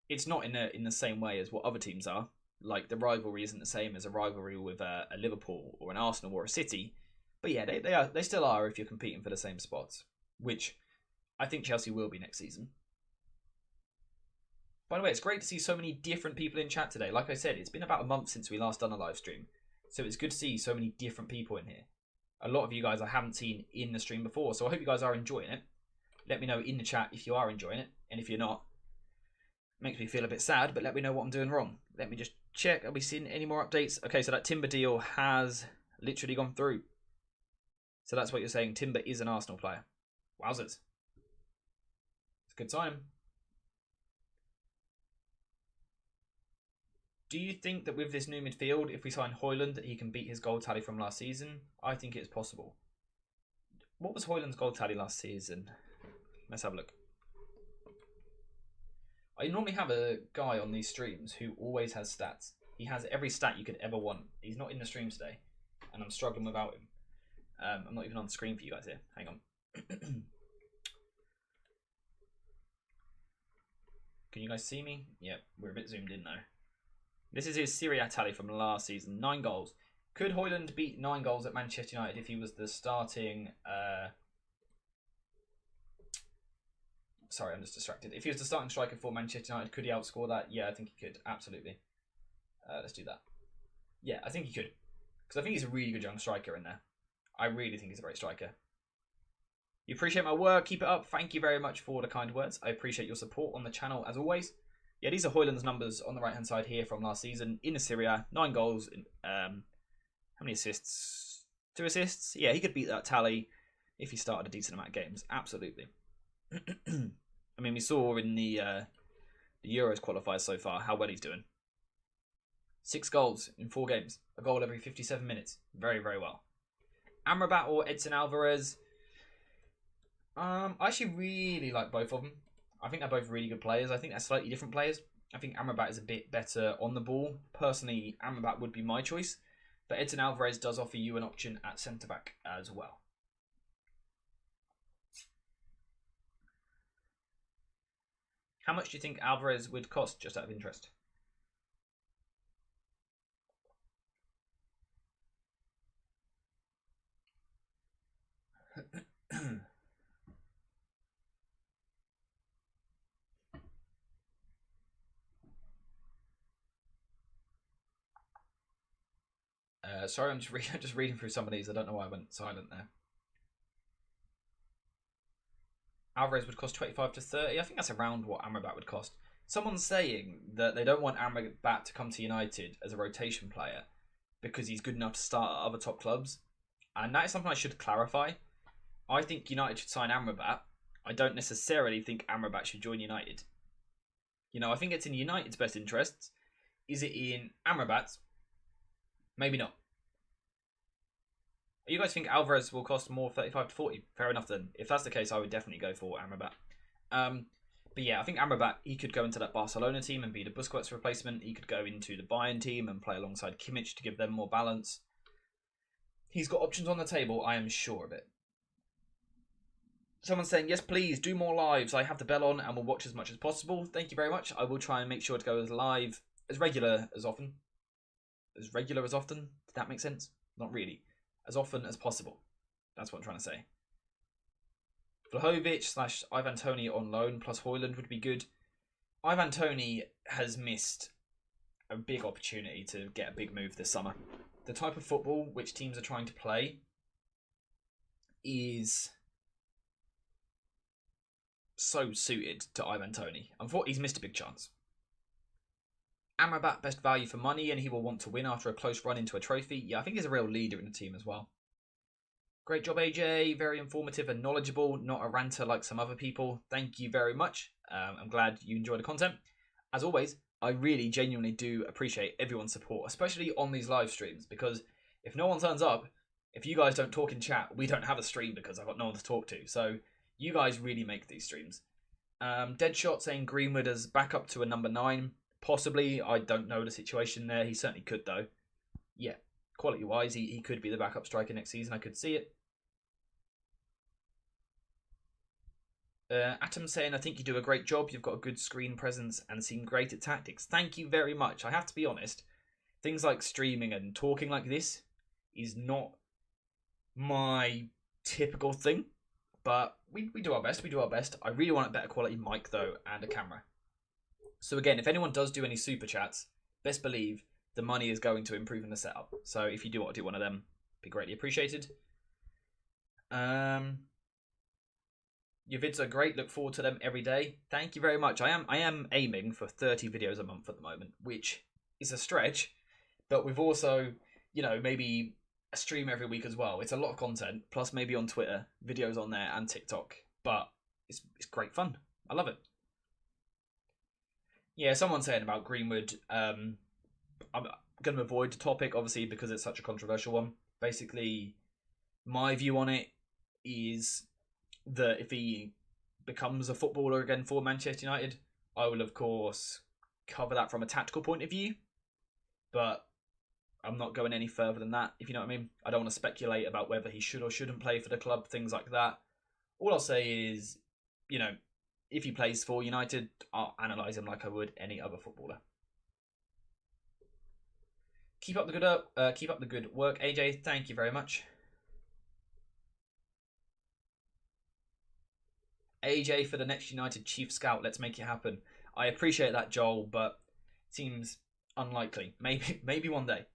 It's not in the same way as what other teams are. Like, the rivalry isn't the same as a rivalry with a Liverpool or an Arsenal or a City. But yeah, they still are if you're competing for the same spots, which I think Chelsea will be next season. By the way, it's great to see so many different people in chat today. Like I said, it's been about a month since we last done a live stream. So it's good to see so many different people in here. A lot of you guys I haven't seen in the stream before. So I hope you guys are enjoying it. Let me know in the chat if you are enjoying it. And if you're not, makes me feel a bit sad, but let me know what I'm doing wrong. Let me just check. Are we seeing any more updates? Okay, so that Timber deal has literally gone through. So that's what you're saying. Timber is an Arsenal player. Wowzers. It's a good sign. Do you think that with this new midfield, if we sign Hojlund, that he can beat his goal tally from last season? I think it's possible. What was Hojlund's goal tally last season? Let's have a look. I normally have a guy on these streams who always has stats. He has every stat you could ever want. He's not in the stream today, and I'm struggling without him. I'm not even on the screen for you guys here. Hang on. Can you guys see me? Yeah, we're a bit zoomed in though. This is his Serie A tally from last season. 9 goals. Could Hojlund beat 9 goals at Manchester United if he was the starting... Sorry, I'm just distracted. If he was the starting striker for Manchester United, could he outscore that? Yeah, I think he could. Absolutely. Let's do that. Yeah, I think he could. Because I think he's a really good young striker in there. I really think he's a great striker. You appreciate my work. Keep it up. Thank you very much for the kind words. I appreciate your support on the channel as always. Yeah, these are Hojlund's numbers on the right-hand side here from last season in the Serie A. 9 goals. How many assists? 2 assists? Yeah, he could beat that tally if he started a decent amount of games. Absolutely. I mean, we saw in the the Euros qualifiers so far, how well he's doing. 6 goals in 4 games. A goal every 57 minutes. Very, very well. Amrabat or Edson Alvarez? I actually really like both of them. I think they're both really good players. I think they're slightly different players. I think Amrabat is a bit better on the ball. Personally, Amrabat would be my choice. But Edson Alvarez does offer you an option at centre-back as well. How much do you think Alvarez would cost, just out of interest? Sorry, I'm just reading through some of these. I don't know why I went silent there. Alvarez would cost 25 to 30. I think that's around what Amrabat would cost. Someone's saying that they don't want Amrabat to come to United as a rotation player because he's good enough to start at other top clubs. And that is something I should clarify. I think United should sign Amrabat. I don't necessarily think Amrabat should join United. You know, I think it's in United's best interests. Is it in Amrabat's? Maybe not. You guys think Alvarez will cost more, 35 to 40? Fair enough then. If that's the case, I would definitely go for Amrabat. But yeah, I think Amrabat, he could go into that Barcelona team and be the Busquets replacement. He could go into the Bayern team and play alongside Kimmich to give them more balance. He's got options on the table, I am sure of it. Someone's saying, yes, please, do more lives. I have the bell on and will watch as much as possible. Thank you very much. I will try and make sure to go as live, as regular as often. As regular as often? Did that make sense? Not really. As often as possible. That's what I'm trying to say. Vlahovic / Ivan Toney on loan plus Hojlund would be good. Ivan Toney has missed a big opportunity to get a big move this summer. The type of football which teams are trying to play is so suited to Ivan Toney. I thought he's missed a big chance. Amrabat, best value for money, and he will want to win after a close run into a trophy. Yeah, I think he's a real leader in the team as well. Great job, AJ. Very informative and knowledgeable. Not a ranter like some other people. Thank you very much. I'm glad you enjoy the content. As always, I really genuinely do appreciate everyone's support, especially on these live streams, because if no one turns up, if you guys don't talk in chat, we don't have a stream because I've got no one to talk to. So you guys really make these streams. Deadshot saying Greenwood as backup to a number 9. Possibly, I don't know the situation there. He certainly could, though. Yeah, quality-wise, he could be the backup striker next season. I could see it. Atom saying, I think you do a great job. You've got a good screen presence and seem great at tactics. Thank you very much. I have to be honest. Things like streaming and talking like this is not my typical thing. But we do our best. We do our best. I really want a better quality mic, though, and a camera. So again, if anyone does do any super chats, best believe the money is going to improving the setup. So if you do want to do one of them, be greatly appreciated. Your vids are great. Look forward to them every day. Thank you very much. I am aiming for 30 videos a month at the moment, which is a stretch. But we've also, you know, maybe a stream every week as well. It's a lot of content, plus maybe on Twitter, videos on there and TikTok. But it's great fun. I love it. Yeah, someone's saying about Greenwood. I'm going to avoid the topic, obviously, because it's such a controversial one. Basically, my view on it is that if he becomes a footballer again for Manchester United, I will, of course, cover that from a tactical point of view. But I'm not going any further than that, if you know what I mean. I don't want to speculate about whether he should or shouldn't play for the club, things like that. All I'll say is, you know, if he plays for United, I'll analyse him like I would any other footballer. Keep up the good work, AJ. Thank you very much. AJ for the next United chief scout. Let's make it happen. I appreciate that, Joel, but it seems unlikely. Maybe one day.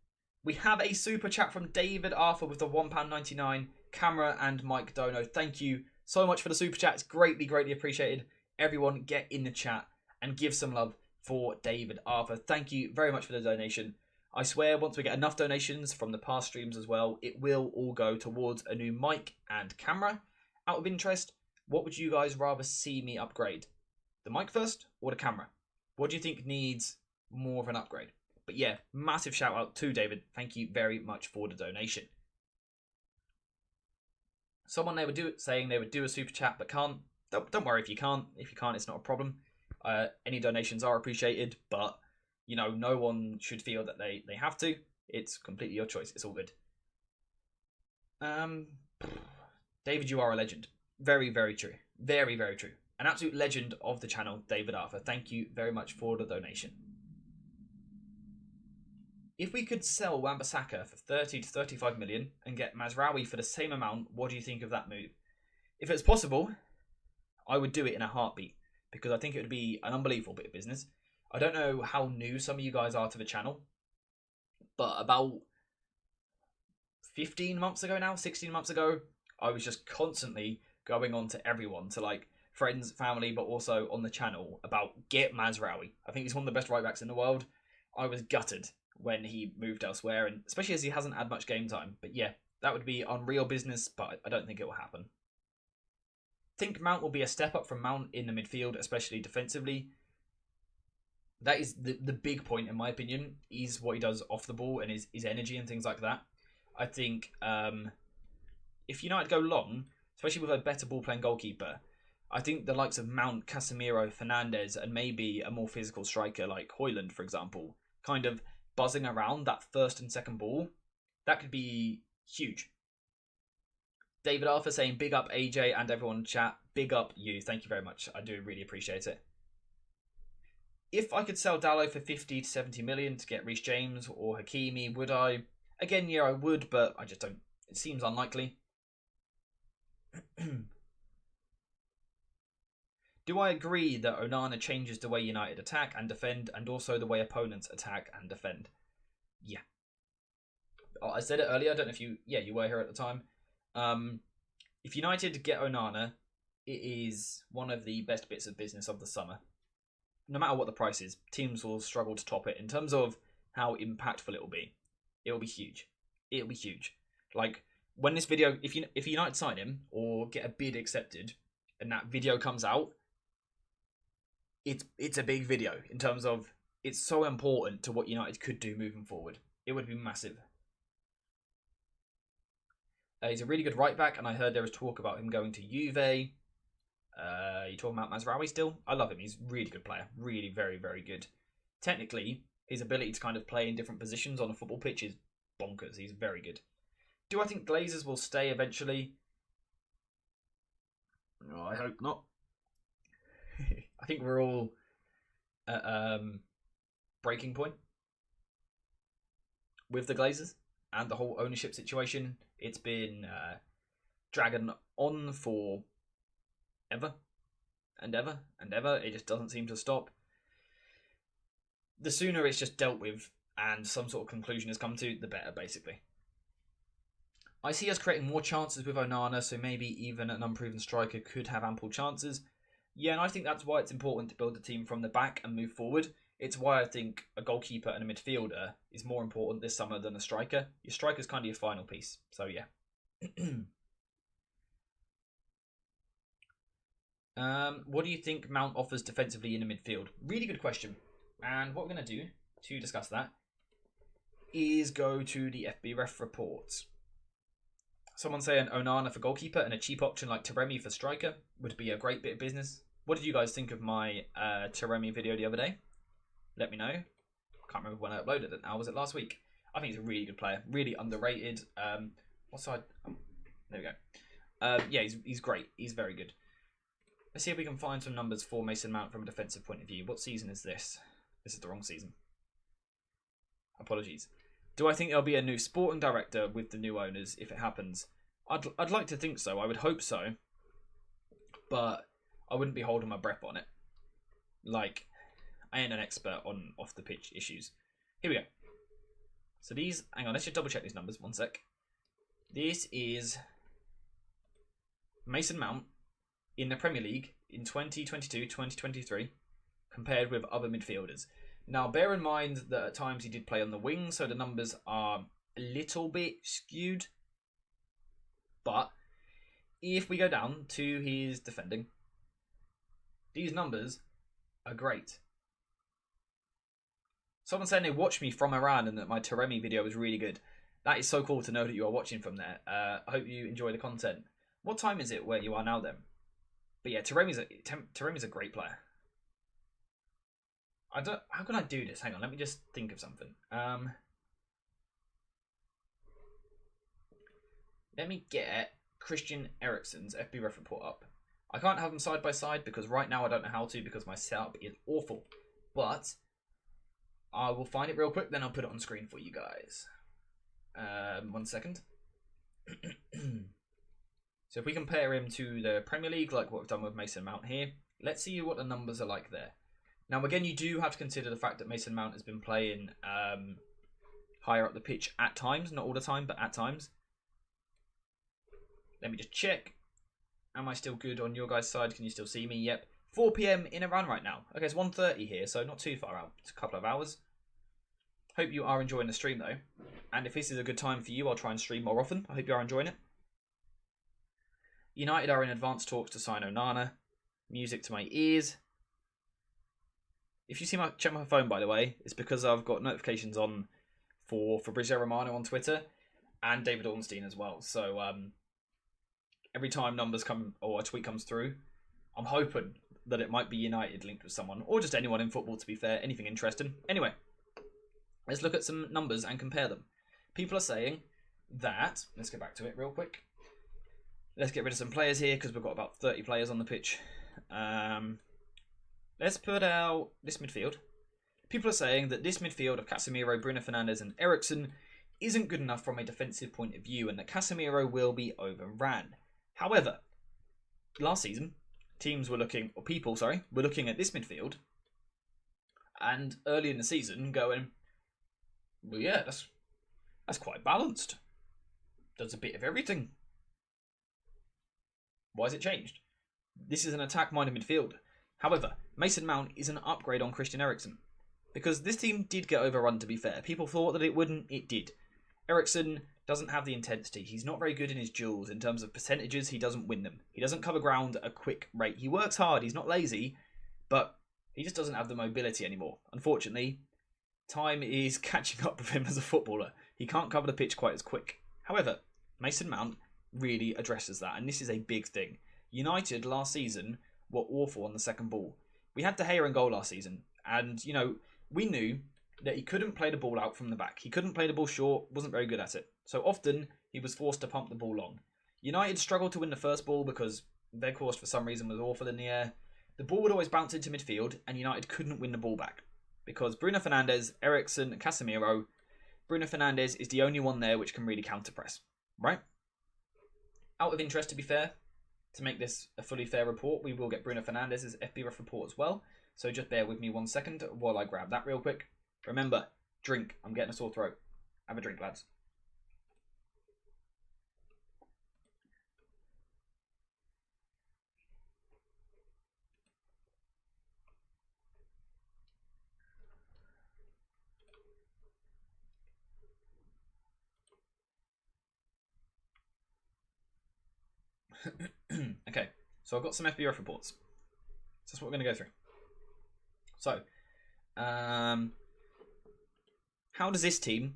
We have a super chat from David Arthur with the £1.99 camera and Mike Dono. Thank you so much for the super chat. It's greatly appreciated. Everyone get in the chat and give some love for David Arthur. Thank you very much for the donation. I swear once we get enough donations from the past streams as well, it will all go towards a new mic and camera. Out of interest, what would you guys rather see me upgrade? The mic first or the camera? What do you think needs more of an upgrade? But yeah, massive shout out to David. Thank you very much for the donation. Someone saying they would do a super chat but can't. Don't worry if you can't. If you can't, it's not a problem. Any donations are appreciated, but you know, no one should feel that they have to. It's completely your choice. It's all good. David, you are a legend. Very, very true. Very, very true. An absolute legend of the channel, David Arthur. Thank you very much for the donation. If we could sell Wan-Bissaka for 30 to 35 million and get Mazraoui for the same amount, what do you think of that move? If it's possible, I would do it in a heartbeat because I think it would be an unbelievable bit of business. I don't know how new some of you guys are to the channel, but about 15 months ago now, 16 months ago, I was just constantly going on to everyone, to like friends, family, but also on the channel about get Mazraoui. I think he's one of the best right backs in the world. I was gutted when he moved elsewhere, and especially as he hasn't had much game time. But yeah, that would be unreal business, but I don't think it will happen. I think Mount will be a step up from Mount in the midfield, especially defensively. That is the big point, in my opinion, is what he does off the ball and his energy and things like that. I think if United go long, especially with a better ball-playing goalkeeper, I think the likes of Mount, Casemiro, Fernandes, and maybe a more physical striker like Hojlund, for example, kind of buzzing around that first and second ball, that could be huge. David Arthur saying, big up AJ and everyone in chat. Big up you. Thank you very much. I do really appreciate it. If I could sell Dalot for 50 to 70 million to get Reece James or Hakimi, would I? Again, yeah, I would, but I just don't. It seems unlikely. Do I agree that Onana changes the way United attack and defend, and also the way opponents attack and defend? Yeah. I said it earlier. I don't know if you were here at the time. If United get Onana, it is one of the best bits of business of the summer. No matter what the price is, teams will struggle to top it in terms of how impactful it will be. It will be huge. It will be huge. Like when this video, if United sign him or get a bid accepted, and that video comes out, it's a big video in terms of it's so important to what United could do moving forward. It would be massive. He's a really good right back, and I heard there was talk about him going to Juve. You talking about Mazraoui still? I love him. He's a really good player. Really, very, very good. Technically, his ability to kind of play in different positions on a football pitch is bonkers. He's very good. Do I think Glazers will stay eventually? Oh, I hope not. I think we're all at breaking point with the Glazers and the whole ownership situation. It's been dragging on for ever and ever and ever. It just doesn't seem to stop. The sooner it's just dealt with and some sort of conclusion has come to, the better, basically. I see us creating more chances with Onana, so maybe even an unproven striker could have ample chances. Yeah, and I think that's why it's important to build the team from the back and move forward. It's why I think a goalkeeper and a midfielder is more important this summer than a striker. Your striker's kind of your final piece, so yeah. What do you think Mount offers defensively in the midfield? Really good question. And what we're going to do to discuss that is go to the FB Ref reports. Someone saying Onana for goalkeeper and a cheap option like Taremi for striker would be a great bit of business. What did you guys think of my Taremi video the other day? Let me know. I can't remember when I uploaded it now. Was it last week? I think he's a really good player. Really underrated. What side? Oh, there we go. Yeah, he's great. He's very good. Let's see if we can find some numbers for Mason Mount from a defensive point of view. What season is this? This is the wrong season. Apologies. Do I think there'll be a new sporting director with the new owners if it happens? I'd like to think so. I would hope so. But I wouldn't be holding my breath on it. Like, I ain't an expert on off-the-pitch issues. Here we go. So these... Hang on, let's just double-check these numbers. One sec. This is Mason Mount in the Premier League in 2022-2023 compared with other midfielders. Now, bear in mind that at times he did play on the wing, so the numbers are a little bit skewed. But if we go down to his defending, these numbers are great. Someone saying they watched me from Iran and that my Taremi video was really good. That is so cool to know that you are watching from there. I hope you enjoy the content. What time is it where you are now then? But yeah, Taremi's a great player. How can I do this? Hang on, let me just think of something. Let me get Christian Eriksen's FB ref report up. I can't have them side by side because right now I don't know how to because my setup is awful. But I will find it real quick, then I'll put it on screen for you guys. 1 second. So if we compare him to the Premier League, like what we've done with Mason Mount here, let's see what the numbers are like there. Now again, you do have to consider the fact that Mason Mount has been playing higher up the pitch at times, not all the time, but at times. Let me just check. Am I still good on your guys' side? Can you still see me? Yep. 4 PM in Iran right now. Okay, it's 1:30 here, so not too far out. It's a couple of hours. Hope you are enjoying the stream, though. And if this is a good time for you, I'll try and stream more often. I hope you are enjoying it. United are in advanced talks to sign Onana. Music to my ears. If you see check my phone, by the way, it's because I've got notifications on for Fabrizio Romano on Twitter and David Ornstein as well. So every time numbers come or a tweet comes through, I'm hoping that it might be United linked with someone or just anyone in football, to be fair, anything interesting. Anyway, let's look at some numbers and compare them. People are saying that, let's get back to it real quick. Let's get rid of some players here because we've got about 30 players on the pitch. Let's put out this midfield. People are saying that this midfield of Casemiro, Bruno Fernandes and Eriksen isn't good enough from a defensive point of view and that Casemiro will be overran. However, last season, people were looking at this midfield and early in the season going, well, yeah, that's quite balanced. Does a bit of everything. Why has it changed? This is an attack-minded midfielder. However, Mason Mount is an upgrade on Christian Eriksen. Because this team did get overrun, to be fair. People thought that it wouldn't, it did. Eriksen doesn't have the intensity. He's not very good in his duels. In terms of percentages, he doesn't win them. He doesn't cover ground at a quick rate. He works hard, he's not lazy, but he just doesn't have the mobility anymore. Unfortunately, time is catching up with him as a footballer. He can't cover the pitch quite as quick. However, Mason Mount really addresses that, and this is a big thing. United last season were awful on the second ball. We had De Gea in goal last season, and, you know, we knew that he couldn't play the ball out from the back. He couldn't play the ball short, wasn't very good at it. So often, he was forced to pump the ball long. United struggled to win the first ball because their course, for some reason, was awful in the air. The ball would always bounce into midfield, and United couldn't win the ball back. Because Bruno Fernandes, Eriksen, and Casemiro, Bruno Fernandes is the only one there which can really counter-press, right? Out of interest, to be fair, to make this a fully fair report, we will get Bruno Fernandes' FBref report as well. So just bear with me 1 second while I grab that real quick. Remember, drink. I'm getting a sore throat. Have a drink, lads. Okay, so I've got some FBref reports. So that's what we're going to go through. So, how does this team,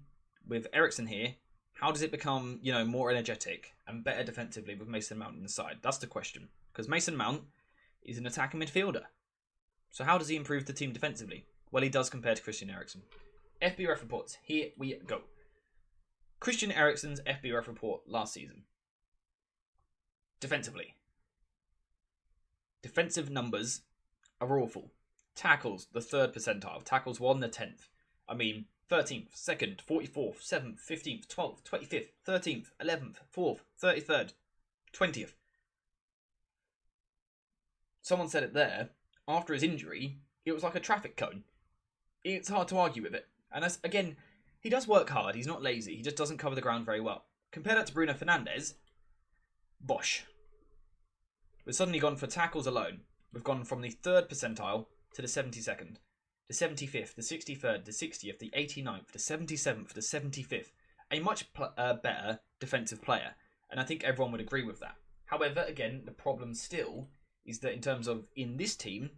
with Eriksen here, how does it become, you know, more energetic and better defensively with Mason Mount in the side? That's the question. Because Mason Mount is an attacking midfielder. So how does he improve the team defensively? Well, he does compared to Christian Eriksen. FBref reports. Here we go. Christian Eriksen's FBref report last season. Defensively. Defensive numbers are awful. Tackles, the 3rd percentile. Tackles 1, the 10th. I mean, 13th, 2nd, 44th, 7th, 15th, 12th, 25th, 13th, 11th, 4th, 33rd, 20th. Someone said it there. After his injury, it was like a traffic cone. It's hard to argue with it. And that's, again, he does work hard. He's not lazy. He just doesn't cover the ground very well. Compare that to Bruno Fernandes. Bosh. We've suddenly gone for tackles alone. We've gone from the 3rd percentile to the 72nd, the 75th, the 63rd, the 60th, the 89th, the 77th, the 75th. A much better defensive player. And I think everyone would agree with that. However, again, the problem still is that in terms of in this team,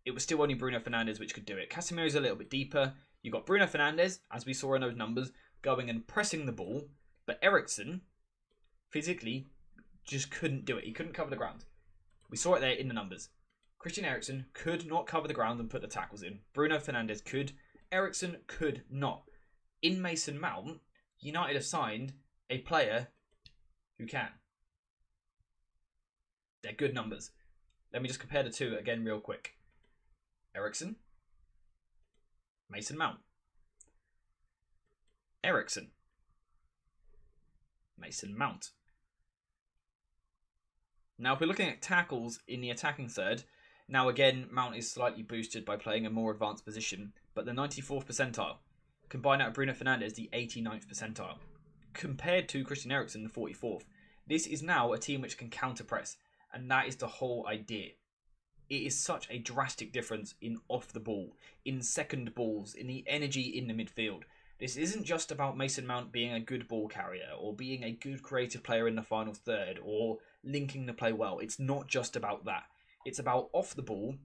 it was still only Bruno Fernandes which could do it. Casemiro's a little bit deeper. You got Bruno Fernandes, as we saw in those numbers, going and pressing the ball, but Eriksen physically just couldn't do it. He couldn't cover the ground. We saw it there in the numbers. Christian Eriksen could not cover the ground and put the tackles in. Bruno Fernandes could. Eriksen could not. In Mason Mount, United have signed a player who can. They're good numbers. Let me just compare the two again real quick. Eriksen. Mason Mount. Eriksen. Mason Mount. Now, if we're looking at tackles in the attacking third, now again, Mount is slightly boosted by playing a more advanced position, but the 94th percentile. Combine out Bruno Fernandes, the 89th percentile. Compared to Christian Eriksen, the 44th. This is now a team which can counter-press, and that is the whole idea. It is such a drastic difference in off the ball, in second balls, in the energy in the midfield. This isn't just about Mason Mount being a good ball carrier, or being a good creative player in the final third, or linking the play well. It's not just about that. It's about off the ball,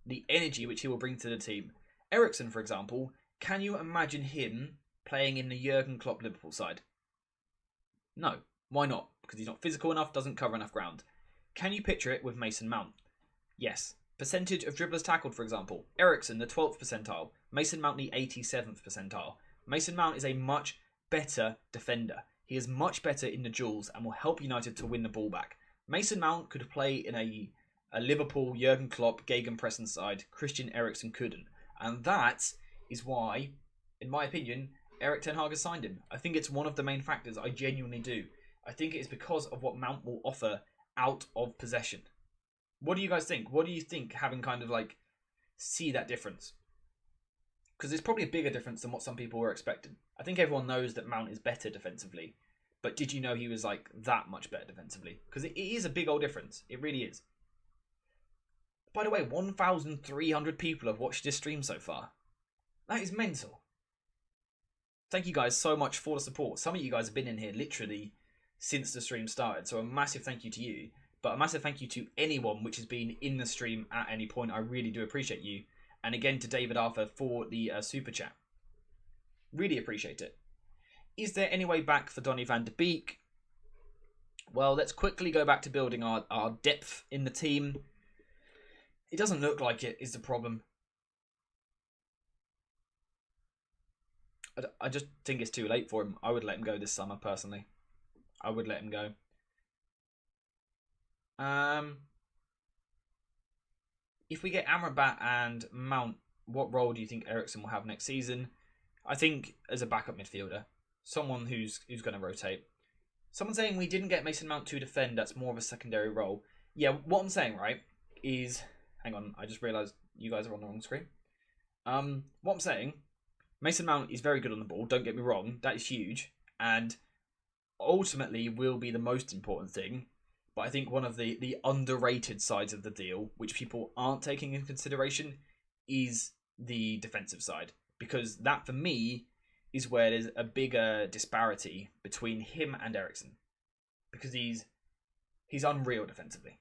the energy which he will bring to the team. Eriksen, for example, can you imagine him playing in the Jurgen Klopp Liverpool side? No. Why not? Because he's not physical enough, doesn't cover enough ground. Can you picture it with Mason Mount? Yes. Percentage of dribblers tackled, for example. Eriksen, the 12th percentile. Mason Mount, the 87th percentile. Mason Mount is a much better defender. He is much better in the duels and will help United to win the ball back. Mason Mount could play in a Liverpool, Jurgen Klopp, gegenpressing side. Christian Eriksen couldn't. And that is why, in my opinion, Erik ten Hag has signed him. I think it's one of the main factors. I genuinely do. I think it is because of what Mount will offer out of possession. What do you guys think? What do you think, having kind of like see that difference? Because it's probably a bigger difference than what some people were expecting. I think everyone knows that Mount is better defensively. But did you know he was like that much better defensively? Because it is a big old difference. It really is. By the way, 1,300 people have watched this stream so far. That is mental. Thank you guys so much for the support. Some of you guys have been in here literally since the stream started. So a massive thank you to you. But a massive thank you to anyone which has been in the stream at any point. I really do appreciate you. And again to David Arthur for the super chat. Really appreciate it. Is there any way back for Donny van de Beek? Well, let's quickly go back to building our depth in the team. It doesn't look like it is the problem. I just think it's too late for him. I would let him go this summer, personally. I would let him go. If we get Amrabat and Mount, what role do you think Eriksen will have next season? I think as a backup midfielder. Someone who's going to rotate. Someone saying we didn't get Mason Mount to defend. That's more of a secondary role. Yeah, what I'm saying, right, is... Hang on, I just realised you guys are on the wrong screen. What I'm saying, Mason Mount is very good on the ball. Don't get me wrong. That is huge. And ultimately will be the most important thing. But I think one of the underrated sides of the deal, which people aren't taking into consideration, is the defensive side. Because that, for me, is where there's a bigger disparity between him and Eriksen. Because he's unreal defensively.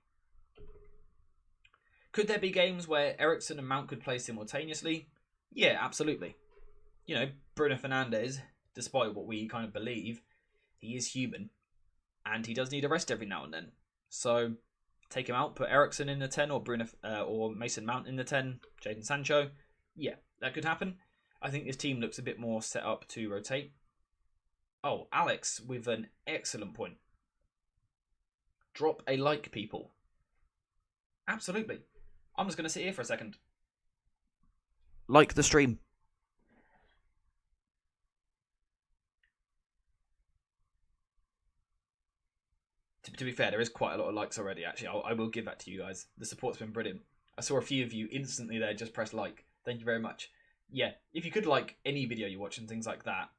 Could there be games where Eriksen and Mount could play simultaneously? Yeah, absolutely. You know, Bruno Fernandes, despite what we kind of believe, he is human. And he does need a rest every now and then. So, take him out, put Eriksen in the 10 or or Mason Mount in the 10, Jadon Sancho. Yeah, that could happen. I think this team looks a bit more set up to rotate. Oh, Alex with an excellent point. Drop a like, people. Absolutely. I'm just going to sit here for a second. Like the stream. To be fair, there is quite a lot of likes already, actually. I will give that to you guys. The support's been brilliant. I saw a few of you instantly there just press like. Thank you very much. Yeah, if you could like any video you watch and things like that,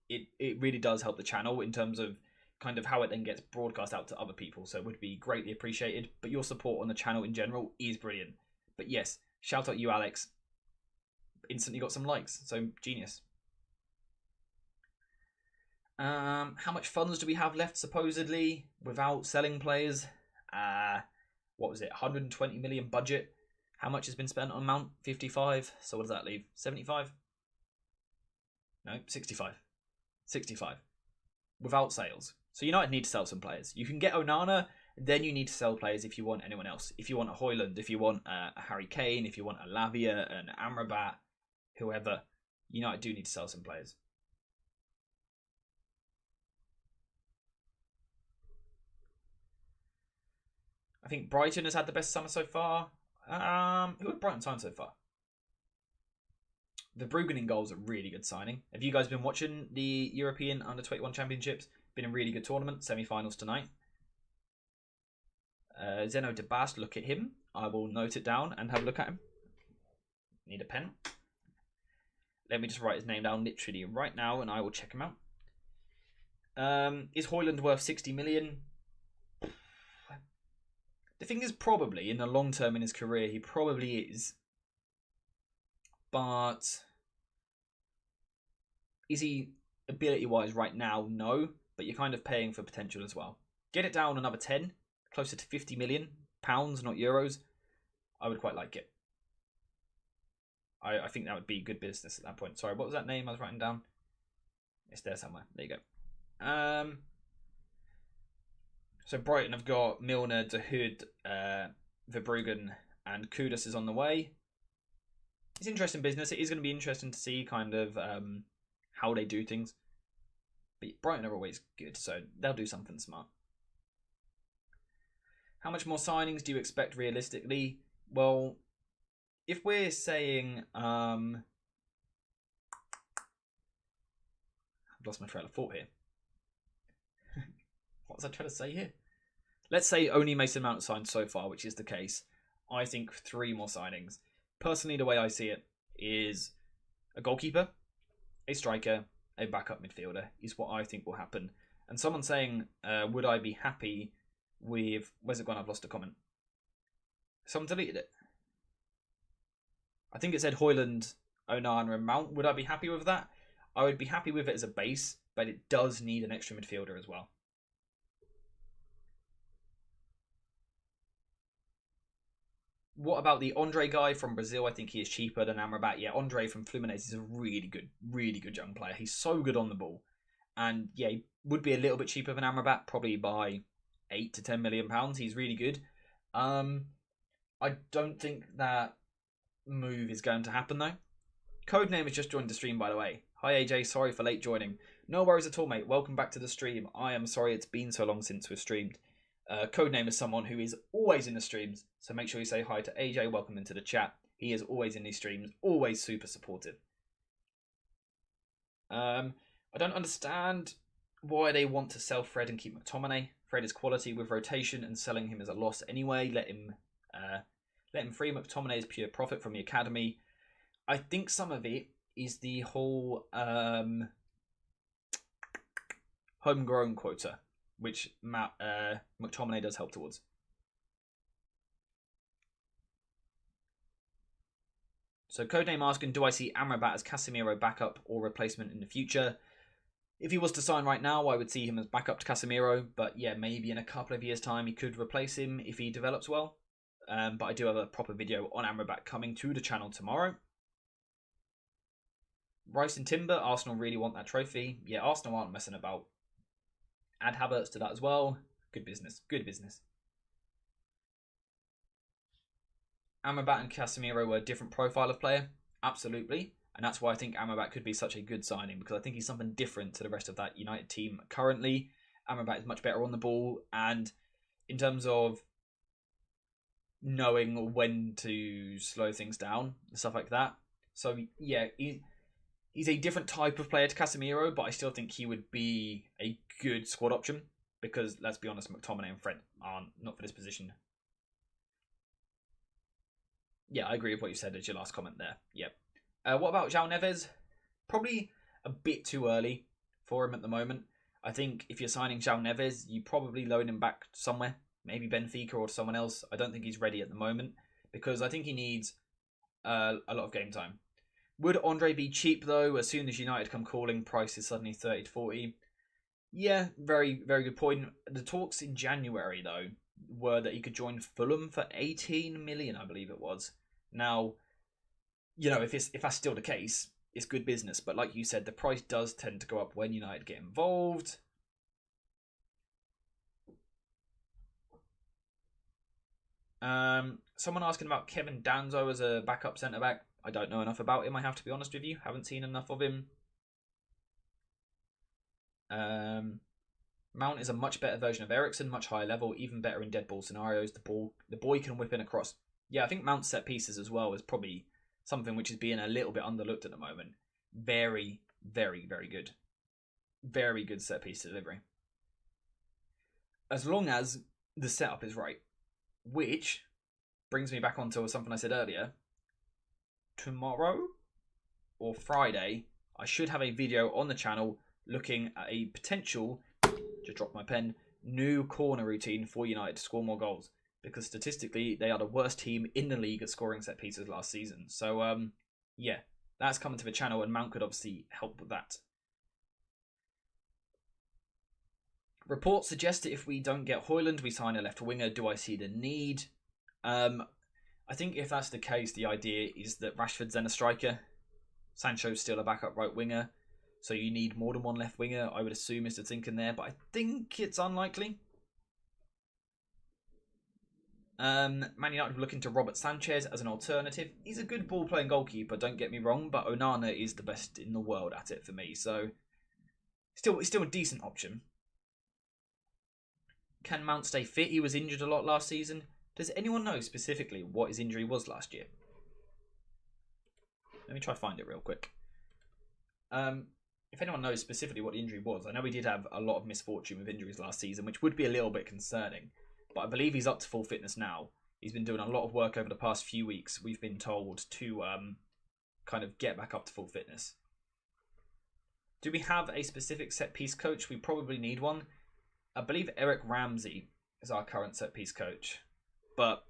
it really does help the channel in terms of kind of how it then gets broadcast out to other people. So it would be greatly appreciated. But your support on the channel in general is brilliant. But yes, shout out you, Alex. Instantly got some likes. So genius. How much funds do we have left, supposedly, without selling players? What was it? 120 million budget. How much has been spent on Mount? 55. So what does that leave? 75? No, 65. 65. Without sales. So United need to sell some players. You can get Onana, then you need to sell players if you want anyone else. If you want a Hojlund, if you want a Harry Kane, if you want a Lavia, an Amrabat, whoever, United do need to sell some players. I think Brighton has had the best summer so far. Who have Brighton signed so far? The Bruggen in goal is a really good signing. Have you guys been watching the European Under-21 Championships? Been a really good tournament. Semi-finals tonight. Zeno de Bast, look at him. I will note it down and have a look at him. Need a pen. Let me just write his name down literally right now and I will check him out. Is Hojlund worth 60 million? The thing is, probably, in the long term in his career, he probably is. But is he ability-wise right now? No. But you're kind of paying for potential as well. Get it down another 10, closer to 50 million pounds, not euros. I would quite like it. I think that would be good business at that point. Sorry, what was that name I was writing down? It's there somewhere. There you go. So Brighton have got Milner, De Hood, Verbruggen, and Kudus is on the way. It's interesting business. It is going to be interesting to see kind of how they do things. But Brighton are always good, so they'll do something smart. How much more signings do you expect realistically? Well, if we're saying... I've lost my trail of thought here. What was I trying to say here? Let's say only Mason Mount signed so far, which is the case. I think 3 more signings. Personally, the way I see it is a goalkeeper, a striker, a backup midfielder is what I think will happen. And someone saying, would I be happy with... Where's it gone? I've lost a comment. Someone deleted it. I think it said Hojlund, Onana and Mount. Would I be happy with that? I would be happy with it as a base, but it does need an extra midfielder as well. What about the Andre guy from Brazil? I think he is cheaper than Amrabat. Yeah, Andre from Fluminense is a really good young player. He's so good on the ball. And yeah, he would be a little bit cheaper than Amrabat, probably by 8 to 10 million pounds. He's really good. I don't think that move is going to happen though. Codename has just joined the stream, by the way. Hi AJ, sorry for late joining. No worries at all, mate. Welcome back to the stream. I am sorry it's been so long since we've streamed. Codename is someone who is always in the streams, so make sure you say hi to AJ. Welcome into the chat. He is always in these streams, always super supportive. I don't understand why they want to sell Fred and keep McTominay. Fred is quality with rotation, and selling him is a loss anyway. Let him free. McTominay is pure profit from the academy. I think some of it is the whole homegrown quota, which McTominay does help towards. So Codename asking, do I see Amrabat as Casemiro backup or replacement in the future? If he was to sign right now, I would see him as backup to Casemiro. But yeah, maybe in a couple of years' time, he could replace him if he develops well. But I do have a proper video on Amrabat coming to the channel tomorrow. Rice and Timber, Arsenal really want that trophy. Yeah, Arsenal aren't messing about. Add Havertz to that as well. Good business. Good business. Amrabat and Casemiro were a different profile of player. Absolutely. And that's why I think Amrabat could be such a good signing, because I think he's something different to the rest of that United team currently. Amrabat is much better on the ball, and in terms of knowing when to slow things down and stuff like that. So yeah, he's a different type of player to Casemiro, but I still think he would be a good squad option, because let's be honest, McTominay and Fred aren't not for this position. Yeah, I agree with what you said as your last comment there. Yep. What about João Neves? Probably a bit too early for him at the moment. I think if you're signing João Neves, you probably loan him back somewhere. Maybe Benfica or someone else. I don't think he's ready at the moment, because I think he needs a lot of game time. Would Andre be cheap though? As soon as United come calling, price is suddenly 30 to 40. Yeah, very, very good point. The talks in January though were that he could join Fulham for 18 million, I believe it was. Now, you know, if that's still the case, it's good business. But like you said, the price does tend to go up when United get involved. Someone asking about Kevin Danzo as a backup centre-back. I don't know enough about him, I have to be honest with you. Haven't seen enough of him. Mount is a much better version of Eriksen, much higher level, even better in dead ball scenarios. The boy can whip in across. Yeah, I think Mount's set pieces as well is probably something which is being a little bit underlooked at the moment. Very, very, very good. Very good set piece delivery. As long as the setup is right. Which brings me back onto something I said earlier. Tomorrow or Friday, I should have a video on the channel looking at a potential, just dropped my pen, new corner routine for United to score more goals. Because statistically, they are the worst team in the league at scoring set pieces last season. So, yeah, that's coming to the channel, and Mount could obviously help with that. Reports suggest that if we don't get Hojlund, we sign a left winger. Do I see the need? I think if that's the case, the idea is that Rashford's then a striker. Sancho's still a backup right winger. So you need more than one left winger, I would assume, is the thinking there. But I think it's unlikely. Man United were looking to Robert Sanchez as an alternative. He's a good ball-playing goalkeeper, don't get me wrong. But Onana is the best in the world at it for me. So still a decent option. Can Mount stay fit? He was injured a lot last season. Does anyone know specifically what his injury was last year? Let me try to find it real quick. If anyone knows specifically what the injury was, I know we did have a lot of misfortune with injuries last season, which would be a little bit concerning. But I believe he's up to full fitness now. He's been doing a lot of work over the past few weeks, we've been told, to kind of get back up to full fitness. Do we have a specific set-piece coach? We probably need one. I believe Eric Ramsey is our current set-piece coach. But,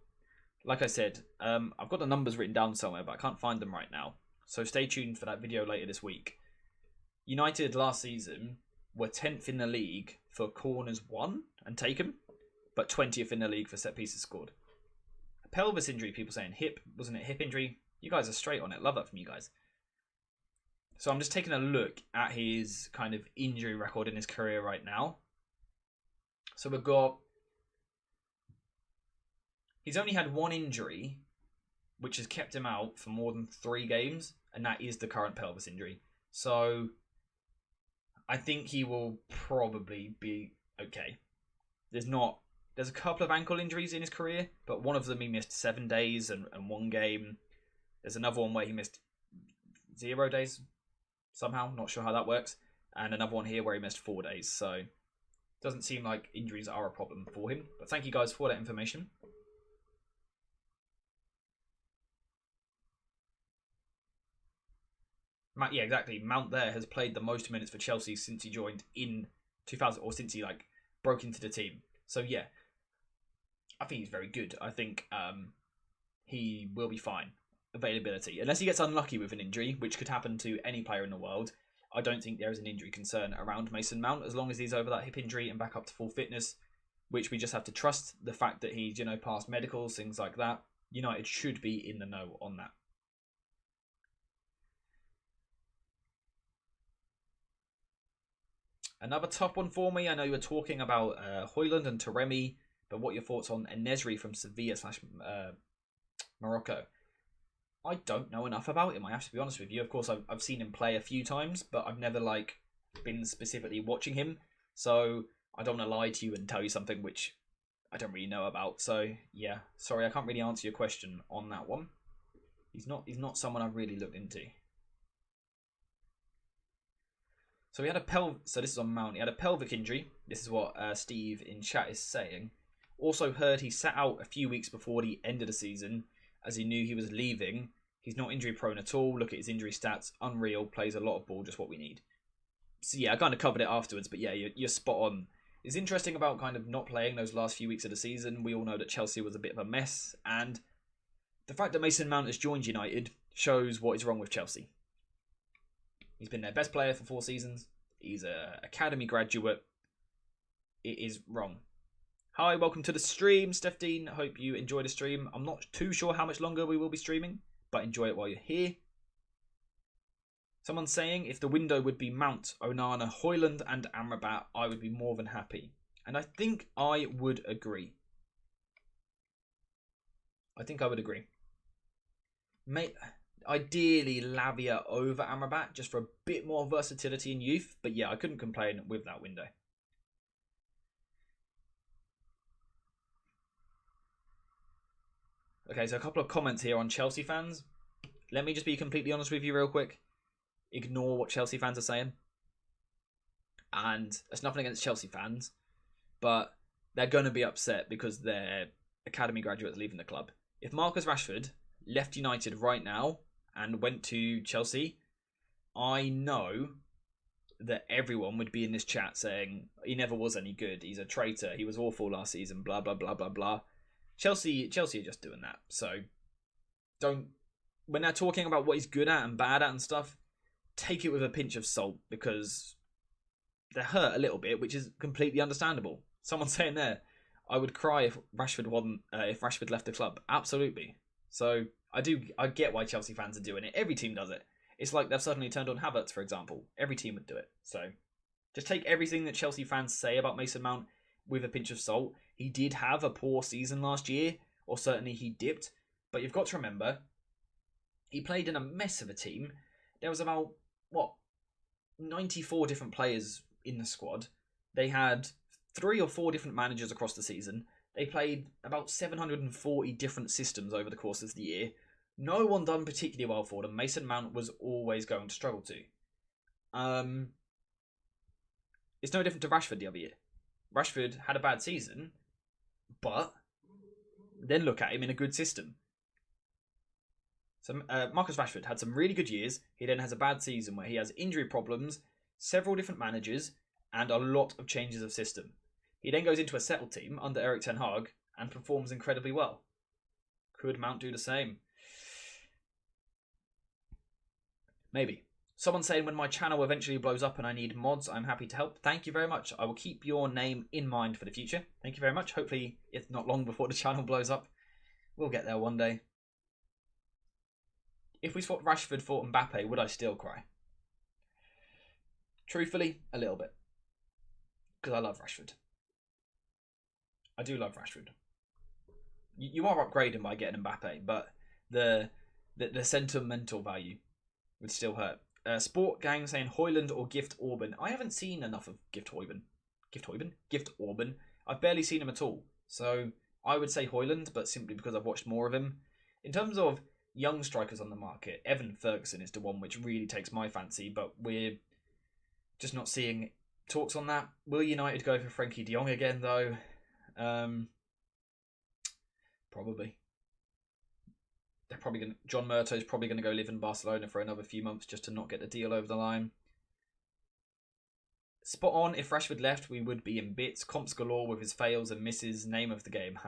like I said, I've got the numbers written down somewhere, but I can't find them right now. So stay tuned for that video later this week. United last season were 10th in the league for corners won and taken, but 20th in the league for set-pieces scored. A pelvis injury, people saying hip. Wasn't it hip injury? You guys are straight on it. Love that from you guys. So I'm just taking a look at his kind of injury record in his career right now. So we've got... He's only had one injury, which has kept him out for more than 3 games, and that is the current pelvis injury. So I think he will probably be okay. There's a couple of ankle injuries in his career, but one of them he missed 7 days and 1 game. There's another one where he missed 0 days somehow, not sure how that works. And another one here where he missed 4 days. So doesn't seem like injuries are a problem for him. But thank you guys for that information. Yeah, exactly. Mount there has played the most minutes for Chelsea since he joined in 2000, or since he broke into the team. So yeah, I think he's very good. I think he will be fine. Availability, unless he gets unlucky with an injury, which could happen to any player in the world, I don't think there is an injury concern around Mason Mount as long as he's over that hip injury and back up to full fitness, which we just have to trust the fact that he's, passed medicals, things like that. United should be in the know on that. Another top one for me. I know you were talking about Hojlund and Taremi, but what are your thoughts on Enesri from Sevilla / Morocco? I don't know enough about him, I have to be honest with you. Of course, I've seen him play a few times, but I've never been specifically watching him. So I don't want to lie to you and tell you something which I don't really know about. So yeah, sorry, I can't really answer your question on that one. He's not someone I've really looked into. So he had so this is on Mount. He had a pelvic injury. This is what Steve in chat is saying. Also heard he sat out a few weeks before the end of the season as he knew he was leaving. He's not injury prone at all. Look at his injury stats. Unreal. Plays a lot of ball. Just what we need. So yeah, I kind of covered it afterwards. But yeah, you're spot on. It's interesting about kind of not playing those last few weeks of the season. We all know that Chelsea was a bit of a mess. And the fact that Mason Mount has joined United shows what is wrong with Chelsea. He's been their best player for 4 seasons. He's an academy graduate. It is wrong. Hi, welcome to the stream, Steph Dean. Hope you enjoy the stream. I'm not too sure how much longer we will be streaming, but enjoy it while you're here. Someone's saying if the window would be Mount, Onana, Hojlund and Amrabat, I would be more than happy. And I think I would agree. I think I would agree. Ideally, Lavia over Amrabat, just for a bit more versatility and youth. But yeah, I couldn't complain with that window. Okay, so a couple of comments here on Chelsea fans. Let me just be completely honest with you real quick. Ignore what Chelsea fans are saying. And it's nothing against Chelsea fans, but they're going to be upset because their academy graduates leaving the club. If Marcus Rashford left United right now and went to Chelsea, I know that everyone would be in this chat saying he never was any good. He's a traitor. He was awful last season. Blah, blah, blah, blah, blah. Chelsea are just doing that. So when they're talking about what he's good at and bad at and stuff, take it with a pinch of salt because they're hurt a little bit, which is completely understandable. Someone's saying there, I would cry if Rashford left the club. Absolutely. So I get why Chelsea fans are doing it. Every team does it. It's like they've suddenly turned on Havertz, for example. Every team would do it. So just take everything that Chelsea fans say about Mason Mount with a pinch of salt. He did have a poor season last year, or certainly he dipped. But you've got to remember, he played in a mess of a team. There was about, 94 different players in the squad. They had 3 or 4 different managers across the season. They played about 740 different systems over the course of the year. No one done particularly well for them. Mason Mount was always going to struggle to. It's no different to Rashford the other year. Rashford had a bad season, but then look at him in a good system. So Marcus Rashford had some really good years. He then has a bad season where he has injury problems, several different managers, and a lot of changes of system. He then goes into a settled team under Erik ten Hag and performs incredibly well. Could Mount do the same? Maybe. Someone's saying when my channel eventually blows up and I need mods, I'm happy to help. Thank you very much. I will keep your name in mind for the future. Thank you very much. Hopefully it's not long before the channel blows up. We'll get there one day. If we swapped Rashford for Mbappe, would I still cry? Truthfully, a little bit. Because I love Rashford. I do love Rashford. You are upgrading by getting Mbappe, but the sentimental value would still hurt. Sport Gang saying Hojlund or Gift Orban. I haven't seen enough of Gift Orban. I've barely seen him at all. So I would say Hojlund, but simply because I've watched more of him. In terms of young strikers on the market, Evan Ferguson is the one which really takes my fancy, but we're just not seeing talks on that. Will United go for Frankie de Jong again, though? Probably. They're probably going. John Murtough's probably going to go live in Barcelona for another few months just to not get the deal over the line. Spot on. If Rashford left, we would be in bits. Comps galore with his fails and misses. Name of the game.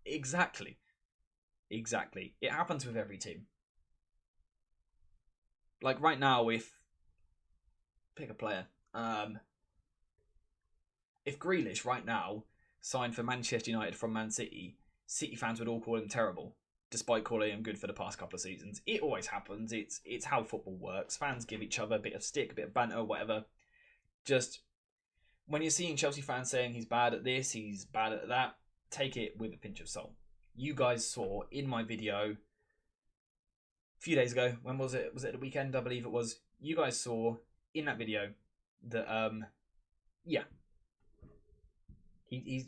Exactly. It happens with every team. Like right now, pick a player. If Grealish right now signed for Manchester United from Man City, City fans would all call him terrible, despite calling him good for the past couple of seasons. It always happens. It's how football works. Fans give each other a bit of stick, a bit of banter, whatever. Just when you're seeing Chelsea fans saying he's bad at this, he's bad at that, take it with a pinch of salt. You guys saw in my video a few days ago, when was it? Was it the weekend? I believe it was. You guys saw in that video that, yeah, he's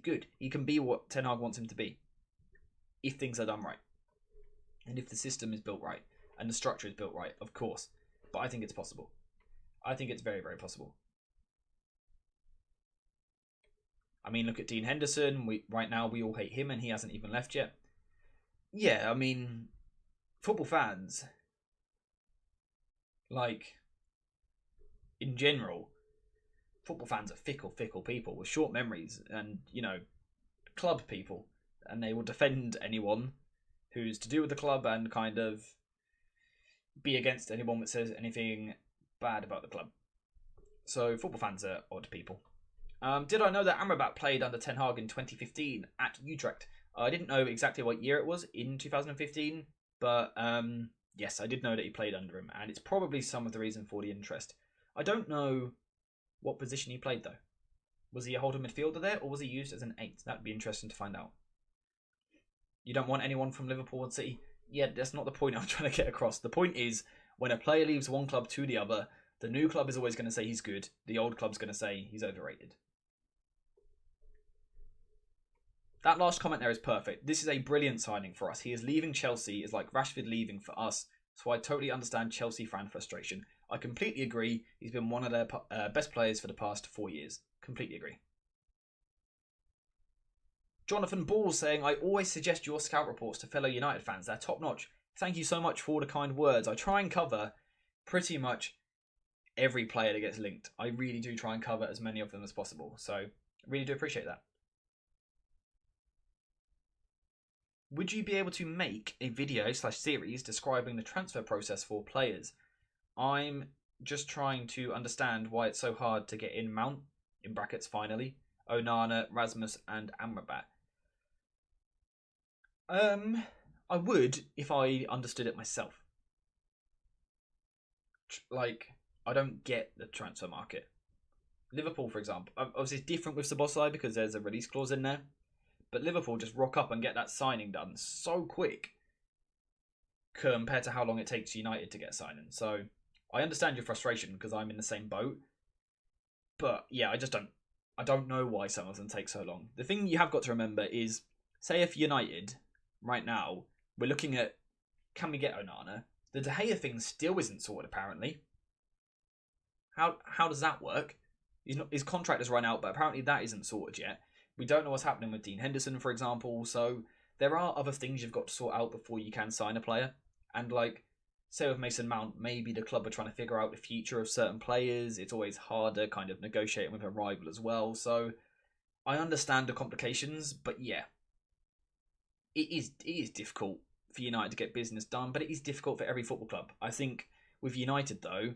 good. He can be what Ten Hag wants him to be if things are done right. And if the system is built right and the structure is built right, of course. But I think it's possible. I think it's very, very possible. I mean, look at Dean Henderson. Right now, we all hate him and he hasn't even left yet. Yeah, I mean, football fans, like, in general, football fans are fickle people with short memories and, club people. And they will defend anyone who's to do with the club and kind of be against anyone that says anything bad about the club. So football fans are odd people. Did I know that Amrabat played under Ten Hag in 2015 at Utrecht? I didn't know exactly what year it was in 2015, but yes, I did know that he played under him, and it's probably some of the reason for the interest. I don't know what position he played, though. Was he a holding midfielder there, or was he used as an 8? That'd be interesting to find out. You don't want anyone from Liverpool and City? Yeah, that's not the point I'm trying to get across. The point is, when a player leaves one club to the other, the new club is always going to say he's good. The old club's going to say he's overrated. That last comment there is perfect. This is a brilliant signing for us. He is leaving Chelsea. It's like Rashford leaving for us. So I totally understand Chelsea fan frustration. I completely agree. He's been one of their best players for the past 4 years. Completely agree. Jonathan Ball saying, I always suggest your scout reports to fellow United fans. They're top notch. Thank you so much for all the kind words. I try and cover pretty much every player that gets linked. I really do try and cover as many of them as possible. So I really do appreciate that. Would you be able to make a video/series describing the transfer process for players? I'm just trying to understand why it's so hard to get in Mount, in brackets finally, Onana, Rasmus and Amrabat. I would if I understood it myself. Like, I don't get the transfer market. Liverpool, for example, obviously it's different with Szoboszlai because there's a release clause in there. But Liverpool just rock up and get that signing done so quick compared to how long it takes United to get a signing. So I understand your frustration because I'm in the same boat. But yeah, I don't know why some of them take so long. The thing you have got to remember is, say if United, right now, we're looking at, can we get Onana? The De Gea thing still isn't sorted, apparently. How does that work? His contract has run out, but apparently that isn't sorted yet. We don't know what's happening with Dean Henderson, for example. So there are other things you've got to sort out before you can sign a player. And like, say with Mason Mount, maybe the club are trying to figure out the future of certain players. It's always harder kind of negotiating with a rival as well. So I understand the complications, but yeah, it is difficult for United to get business done, but it is difficult for every football club. I think with United, though,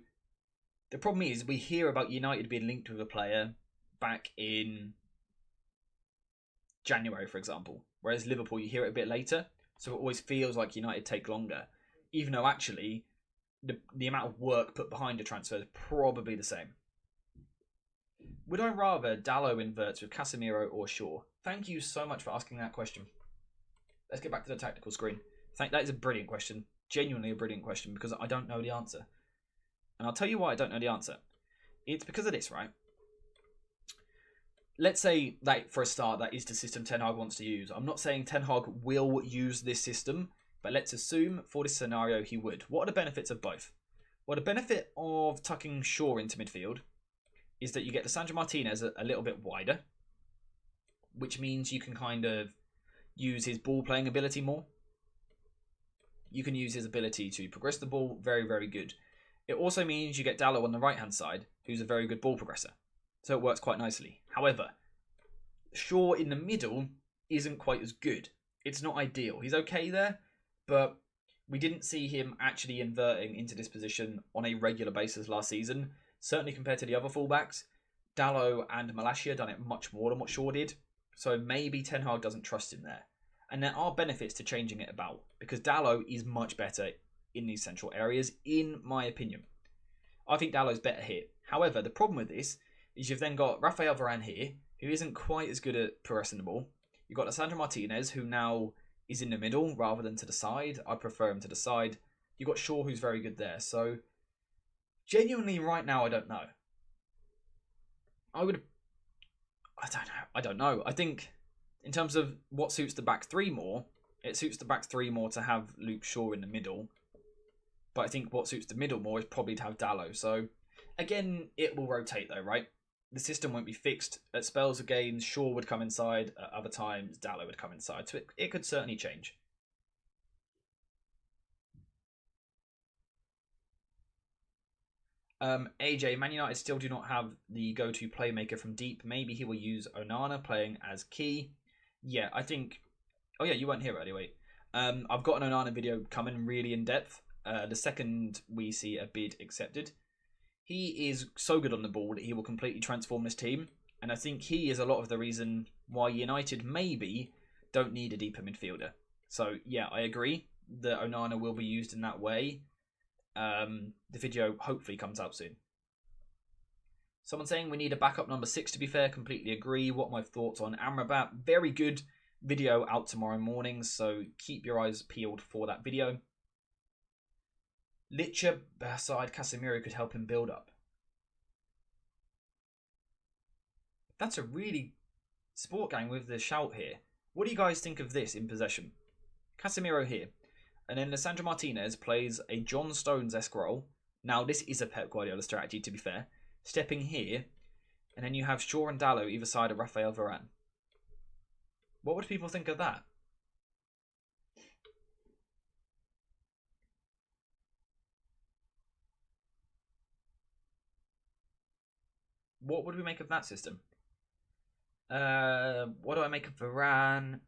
the problem is we hear about United being linked with a player back in January, for example, whereas Liverpool, you hear it a bit later, so it always feels like United take longer, even though actually the amount of work put behind a transfer is probably the same. Would I rather Dalot inverts with Casemiro or Shaw? Thank you so much for asking that question. Let's get back to the tactical screen. That is a brilliant question, genuinely a brilliant question, because I don't know the answer. And I'll tell you why I don't know the answer. It's because of this, right? Let's say that, for a start, that is the system Ten Hag wants to use. I'm not saying Ten Hag will use this system, but let's assume for this scenario he would. What are the benefits of both? Well, the benefit of tucking Shaw into midfield is that you get Lisandro Martinez a little bit wider, which means you can kind of use his ball playing ability more. You can use his ability to progress the ball. Very, very good. It also means you get Dalot on the right-hand side, who's a very good ball progressor. So it works quite nicely. However, Shaw in the middle isn't quite as good. It's not ideal. He's okay there, but we didn't see him actually inverting into this position on a regular basis last season. Certainly compared to the other fullbacks, Dalot and Malacia done it much more than what Shaw did. So maybe Ten Hag doesn't trust him there. And there are benefits to changing it about, because Dalot is much better in these central areas, in my opinion. I think Dalot's better here. However, the problem with this is you've then got Rafael Varane here, who isn't quite as good at progressing the ball. You've got Lisandro Martinez, who now is in the middle rather than to the side. I prefer him to the side. You've got Shaw, who's very good there. So, genuinely, right now, I don't know. I don't know. I think, in terms of what suits the back three more, it suits the back three more to have Luke Shaw in the middle. But I think what suits the middle more is probably to have Dalot. So, again, it will rotate though, right? The system won't be fixed. At spells of games, Shaw would come inside. At other times, Dalot would come inside. So it could certainly change. AJ, Man United still do not have the go-to playmaker from deep. Maybe he will use Onana playing as key. Yeah, I think... Oh yeah, you weren't here anyway. I've got an Onana video coming really in depth. The second we see a bid accepted. He is so good on the ball that he will completely transform this team. And I think he is a lot of the reason why United maybe don't need a deeper midfielder. So, yeah, I agree. that Onana will be used in that way. The video hopefully comes out soon. Someone saying we need a backup number 6, to be fair. Completely agree. What are my thoughts on Amrabat? Very good video out tomorrow morning, so keep your eyes peeled for that video. Licha beside Casemiro could help him build up. That's a really sport gang with the shout here. What do you guys think of this in possession? Casemiro here. And then Lisandro Martinez plays a John Stones-esque role. Now, this is a Pep Guardiola strategy, to be fair. Stepping here. And then you have Shaw and Dalot either side of Rafael Varane. What would people think of that? What would we make of that system? What do I make of Varane?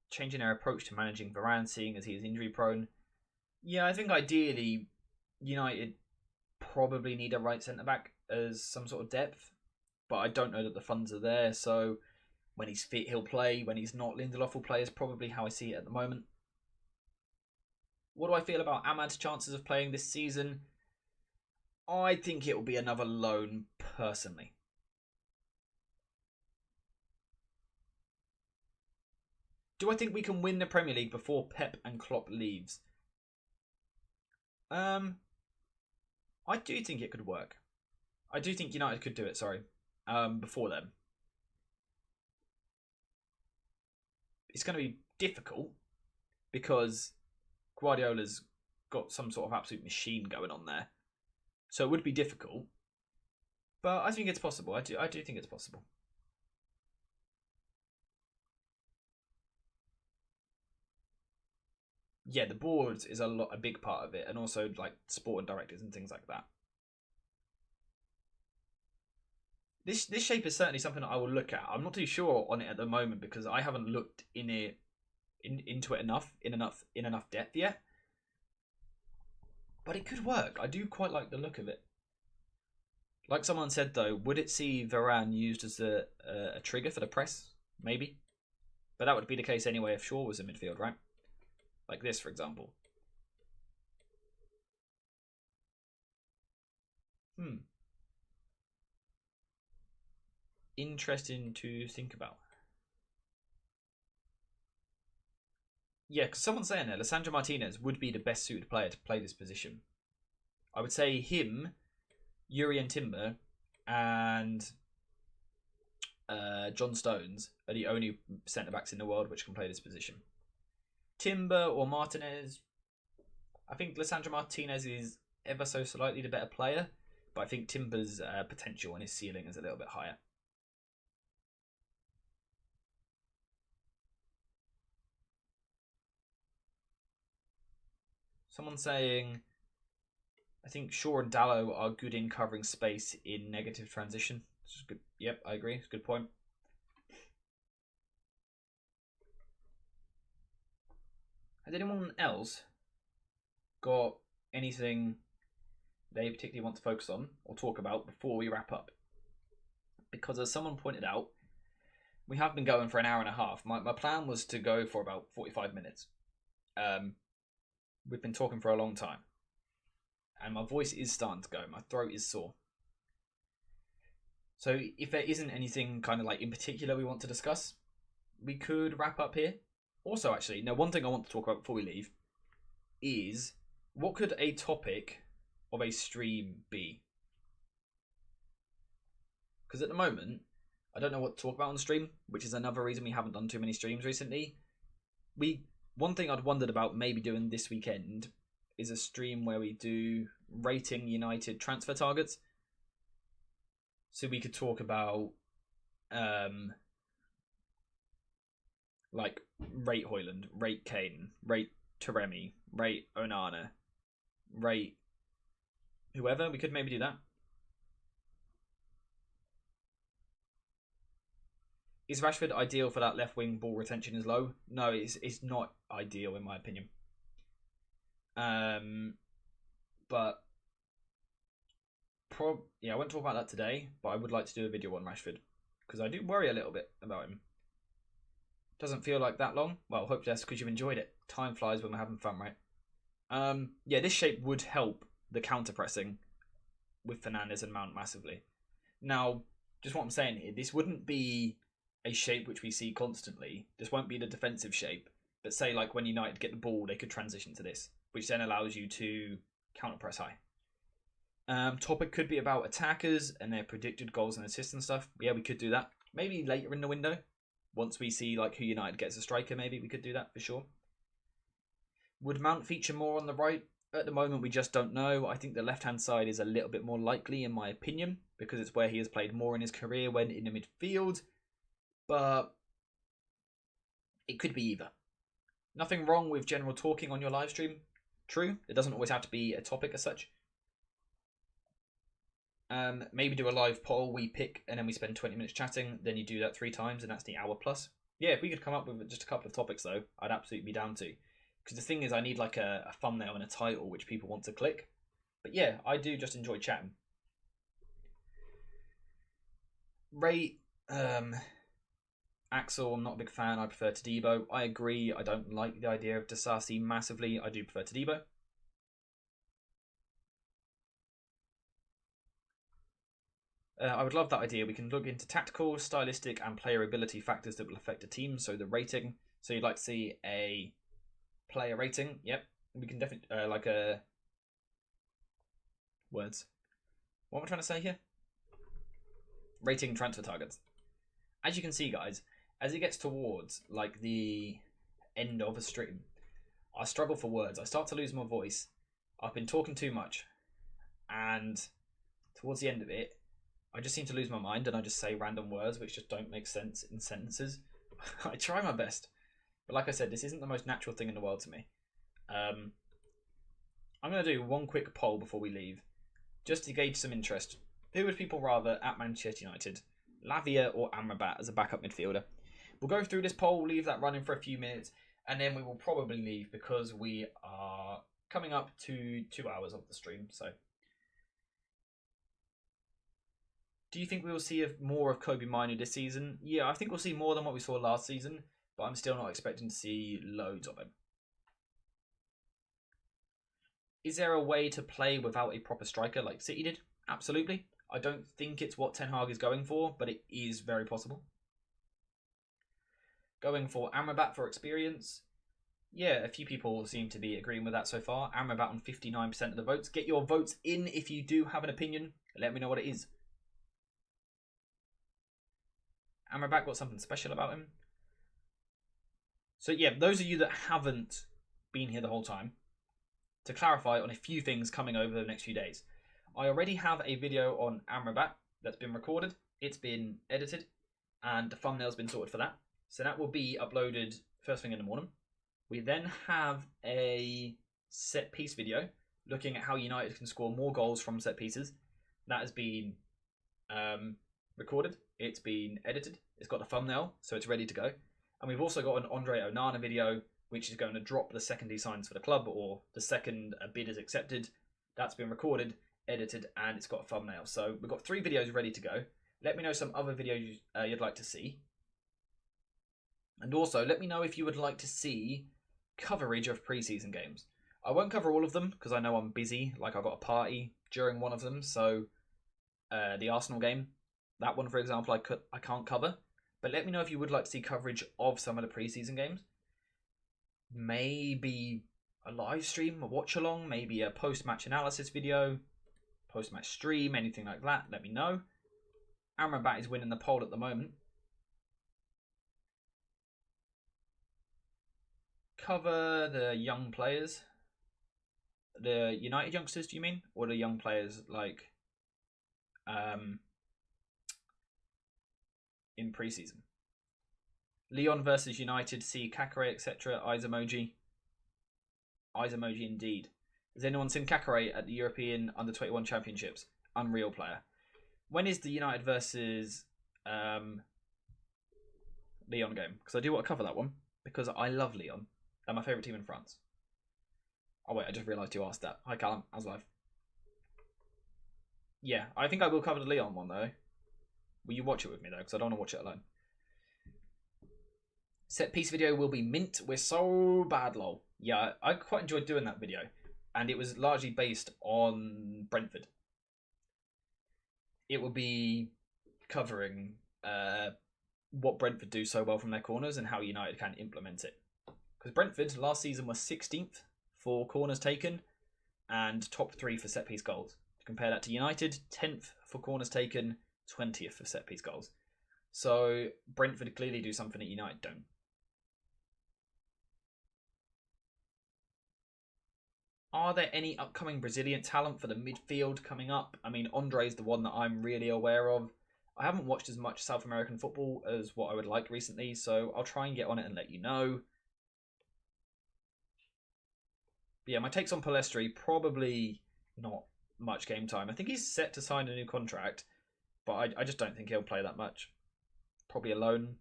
Changing their approach to managing Varane, seeing as he is injury prone. Yeah, I think ideally United probably need a right centre back as some sort of depth, but I don't know that the funds are there. So when he's fit, he'll play. When he's not, Lindelof will play. Is probably how I see it at the moment. What do I feel about Ahmad's chances of playing this season? I think it will be another loan, personally. Do I think we can win the Premier League before Pep and Klopp leaves? I do think it could work. I do think United could do it, sorry. Before them. It's going to be difficult because Guardiola's got some sort of absolute machine going on there. So it would be difficult. But I think it's possible. I do think it's possible. Yeah, the board is a big part of it, and also like sport and directors and things like that. This shape is certainly something that I will look at. I'm not too sure on it at the moment because I haven't looked into it enough in enough depth yet. But it could work. I do quite like the look of it. Like someone said though, would it see Varane used as a trigger for the press? Maybe. But that would be the case anyway if Shaw was in midfield, right? Like this, for example. Interesting to think about. Yeah, because someone's saying there, Lisandro Martinez would be the best suited player to play this position. I would say him, Yuri and Timber, and John Stones are the only centre-backs in the world which can play this position. Timber or Martinez, I think Lisandro Martinez is ever so slightly the better player, but I think Timber's potential and his ceiling is a little bit higher. Someone saying, I think Shaw and Dalot are good in covering space in negative transition. Which is good. Yep, I agree. It's a good point. Has anyone else got anything they particularly want to focus on or talk about before we wrap up? Because as someone pointed out, we have been going for an hour and a half. My plan was to go for about 45 minutes. We've been talking for a long time. And my voice is starting to go. My throat is sore. So if there isn't anything kind of like in particular we want to discuss, we could wrap up here. Also, actually, now one thing I want to talk about before we leave is what could a topic of a stream be? Because at the moment, I don't know what to talk about on the stream, which is another reason we haven't done too many streams recently. One thing I'd wondered about maybe doing this weekend is a stream where we do rating United transfer targets. So we could talk about like rate Hojlund, rate Kane, rate Taremi, rate Onana, rate whoever. We could maybe do that. Is Rashford ideal for that left wing? Ball retention is low. No, it's not ideal in my opinion. But I won't talk about that today. But I would like to do a video on Rashford because I do worry a little bit about him. Doesn't feel like that long. Well, hopefully that's because you've enjoyed it. Time flies when we're having fun, right? Yeah, this shape would help the counter pressing with Fernandes and Mount massively. Now, just what I'm saying here, this wouldn't be a shape which we see constantly. This won't be the defensive shape. But say like when United get the ball, they could transition to this, which then allows you to counter press high. Topic could be about attackers and their predicted goals and assists and stuff. Yeah, we could do that. Maybe later in the window. Once we see like who United gets a striker, maybe we could do that for sure. Would Mount feature more on the right? At the moment, we just don't know. I think the left-hand side is a little bit more likely, in my opinion, because it's where he has played more in his career when in the midfield. But it could be either. Nothing wrong with general talking on your live stream. True, it doesn't always have to be a topic as such. Maybe do a live poll, we pick, and then we spend 20 minutes chatting. Then you do that 3 times, and that's the hour plus. Yeah, if we could come up with just a couple of topics, though, I'd absolutely be down to. Because the thing is, I need like a thumbnail and a title which people want to click. But yeah, I do just enjoy chatting. Rate, Axel, I'm not a big fan. I prefer Todibo. I agree. I don't like the idea of Disasi massively. I do prefer Todibo. I would love that idea. We can look into tactical, stylistic, and player ability factors that will affect a team. So the rating. So you'd like to see a player rating? Yep. We can definitely like a words. What am I trying to say here? Rating transfer targets. As you can see, guys, as it gets towards like the end of a stream, I struggle for words. I start to lose my voice. I've been talking too much, and towards the end of it, I just seem to lose my mind and I just say random words which just don't make sense in sentences. I try my best, but like I said, this isn't the most natural thing in the world to me. I'm going to do one quick poll before we leave, just to gauge some interest. Who would people rather at Manchester United? Lavia or Amrabat as a backup midfielder? We'll go through this poll, leave that running for a few minutes, and then we will probably leave because we are coming up to 2 hours of the stream. So, do you think we will see more of Kobe Minu this season? Yeah, I think we'll see more than what we saw last season, but I'm still not expecting to see loads of him. Is there a way to play without a proper striker like City did? Absolutely. I don't think it's what Ten Hag is going for, but it is very possible. Going for Amrabat for experience. Yeah, a few people seem to be agreeing with that so far. Amrabat on 59% of the votes. Get your votes in if you do have an opinion. Let me know what it is. Amrabat got something special about him. So yeah, those of you that haven't been here the whole time, to clarify on a few things coming over the next few days. I already have a video on Amrabat that's been recorded. It's been edited and the thumbnail's been sorted for that. So that will be uploaded first thing in the morning. We then have a set piece video looking at how United can score more goals from set pieces. That has been recorded. It's been edited. It's got a thumbnail, so it's ready to go. And we've also got an Andre Onana video, which is going to drop the second he signs for the club, or the second a bid is accepted. That's been recorded, edited, and it's got a thumbnail. So we've got 3 videos ready to go. Let me know some other videos you'd like to see. And also, let me know if you would like to see coverage of preseason games. I won't cover all of them, because I know I'm busy. Like, I've got a party during one of them. So, the Arsenal game, that one, for example, I can't cover. But let me know if you would like to see coverage of some of the preseason games. Maybe a live stream, a watch-along, maybe a post-match analysis video, post-match stream, anything like that. Let me know. Amrabat is winning the poll at the moment. Cover the young players. The United youngsters, do you mean? Or the young players like in preseason? Leon versus United, see Kakare, etc. Eyes emoji. Eyes emoji indeed. Has anyone seen Kakare at the European Under-21 Championships? Unreal player. When is the United versus Leon game? Because I do want to cover that one. Because I love Leon. They're my favourite team in France. Oh wait, I just realised you asked that. Hi Callum, how's life? Yeah, I think I will cover the Leon one though. Will you watch it with me though? Because I don't want to watch it alone. Set piece video will be mint. We're so bad, lol. Yeah, I quite enjoyed doing that video. And it was largely based on Brentford. It will be covering what Brentford do so well from their corners and how United can implement it. Because Brentford last season was 16th for corners taken and top 3 for set piece goals. To compare that to United, 10th for corners taken, 20th for set piece goals. So Brentford clearly do something that United don't. Are there any upcoming Brazilian talent for the midfield coming up? I mean, Andre's the one that I'm really aware of. I haven't watched as much South American football as what I would like recently, so I'll try and get on it and let you know. But yeah, my takes on Palestri, probably not much game time. I think he's set to sign a new contract, but I just don't think he'll play that much. Probably a loan.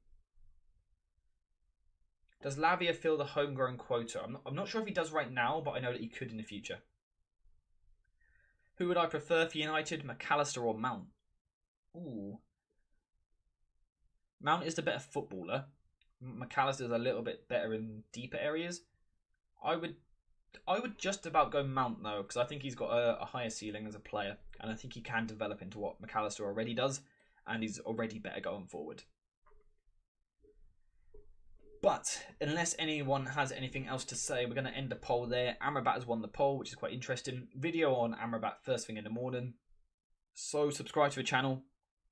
Does Lavia fill the homegrown quota? I'm not sure if he does right now, but I know that he could in the future. Who would I prefer for United, McAllister or Mount? Ooh. Mount is the better footballer. McAllister is a little bit better in deeper areas. I would just about go Mount though, because I think he's got a higher ceiling as a player, and I think he can develop into what McAllister already does, and he's already better going forward. But unless anyone has anything else to say, we're going to end the poll there. Amrabat has won the poll, which is quite interesting. Video on Amrabat first thing in the morning. So subscribe to the channel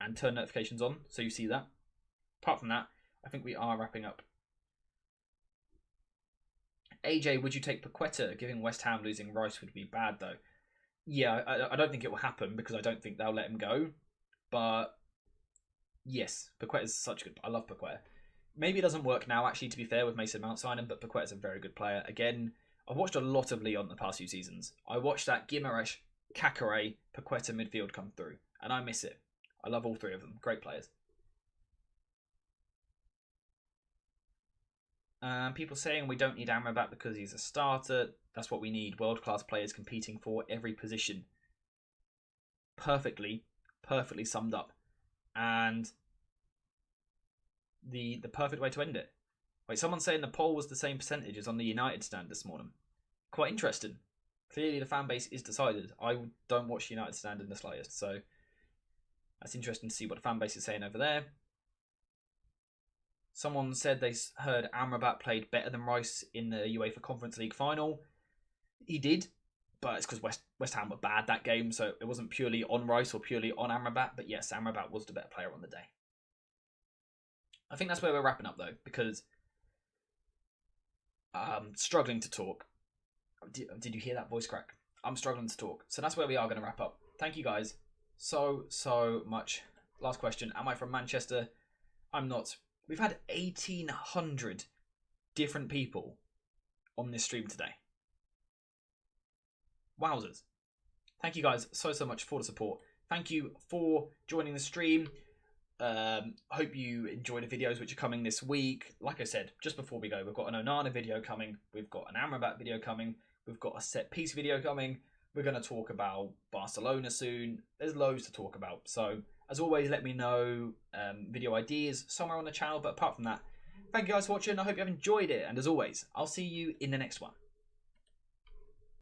and turn notifications on so you see that. Apart from that, I think we are wrapping up. AJ, would you take Paqueta? Giving West Ham losing Rice would be bad though. Yeah, I don't think it will happen because I don't think they'll let him go. But yes, Paqueta is such good. I love Paqueta. Maybe it doesn't work now, actually, to be fair, with Mason Mount signing, but Paqueta's a very good player. Again, I've watched a lot of Lyon the past few seasons. I watched that Guimaraes, Kakare, Paqueta midfield come through, and I miss it. I love all 3 of them. Great players. People saying we don't need Amrabat because he's a starter. That's what we need. World-class players competing for every position. Perfectly summed up. And the perfect way to end it. Wait, someone's saying the poll was the same percentage as on the United stand this morning. Quite interesting. Clearly the fan base is decided. I don't watch United stand in the slightest, so that's interesting to see what the fan base is saying over there. Someone said they heard Amrabat played better than Rice in the UEFA Conference League final. He did, but it's because West Ham were bad that game, so it wasn't purely on Rice or purely on Amrabat. But yes, Amrabat was the better player on the day. I think that's where we're wrapping up, though, because I'm struggling to talk. Did you hear that voice crack? I'm struggling to talk. So that's where we are going to wrap up. Thank you, guys, so much. Last question. Am I from Manchester? I'm not. We've had 1,800 different people on this stream today. Wowzers. Thank you, guys, so much for the support. Thank you for joining the stream. Hope you enjoy the videos which are coming this week. Like I said, just before we go, we've got an Onana video coming. We've got an Amrabat video coming. We've got a set piece video coming. We're going to talk about Barcelona soon. There's loads to talk about. So, as always, let me know video ideas somewhere on the channel. But apart from that, thank you guys for watching. I hope you have enjoyed it. And as always, I'll see you in the next one.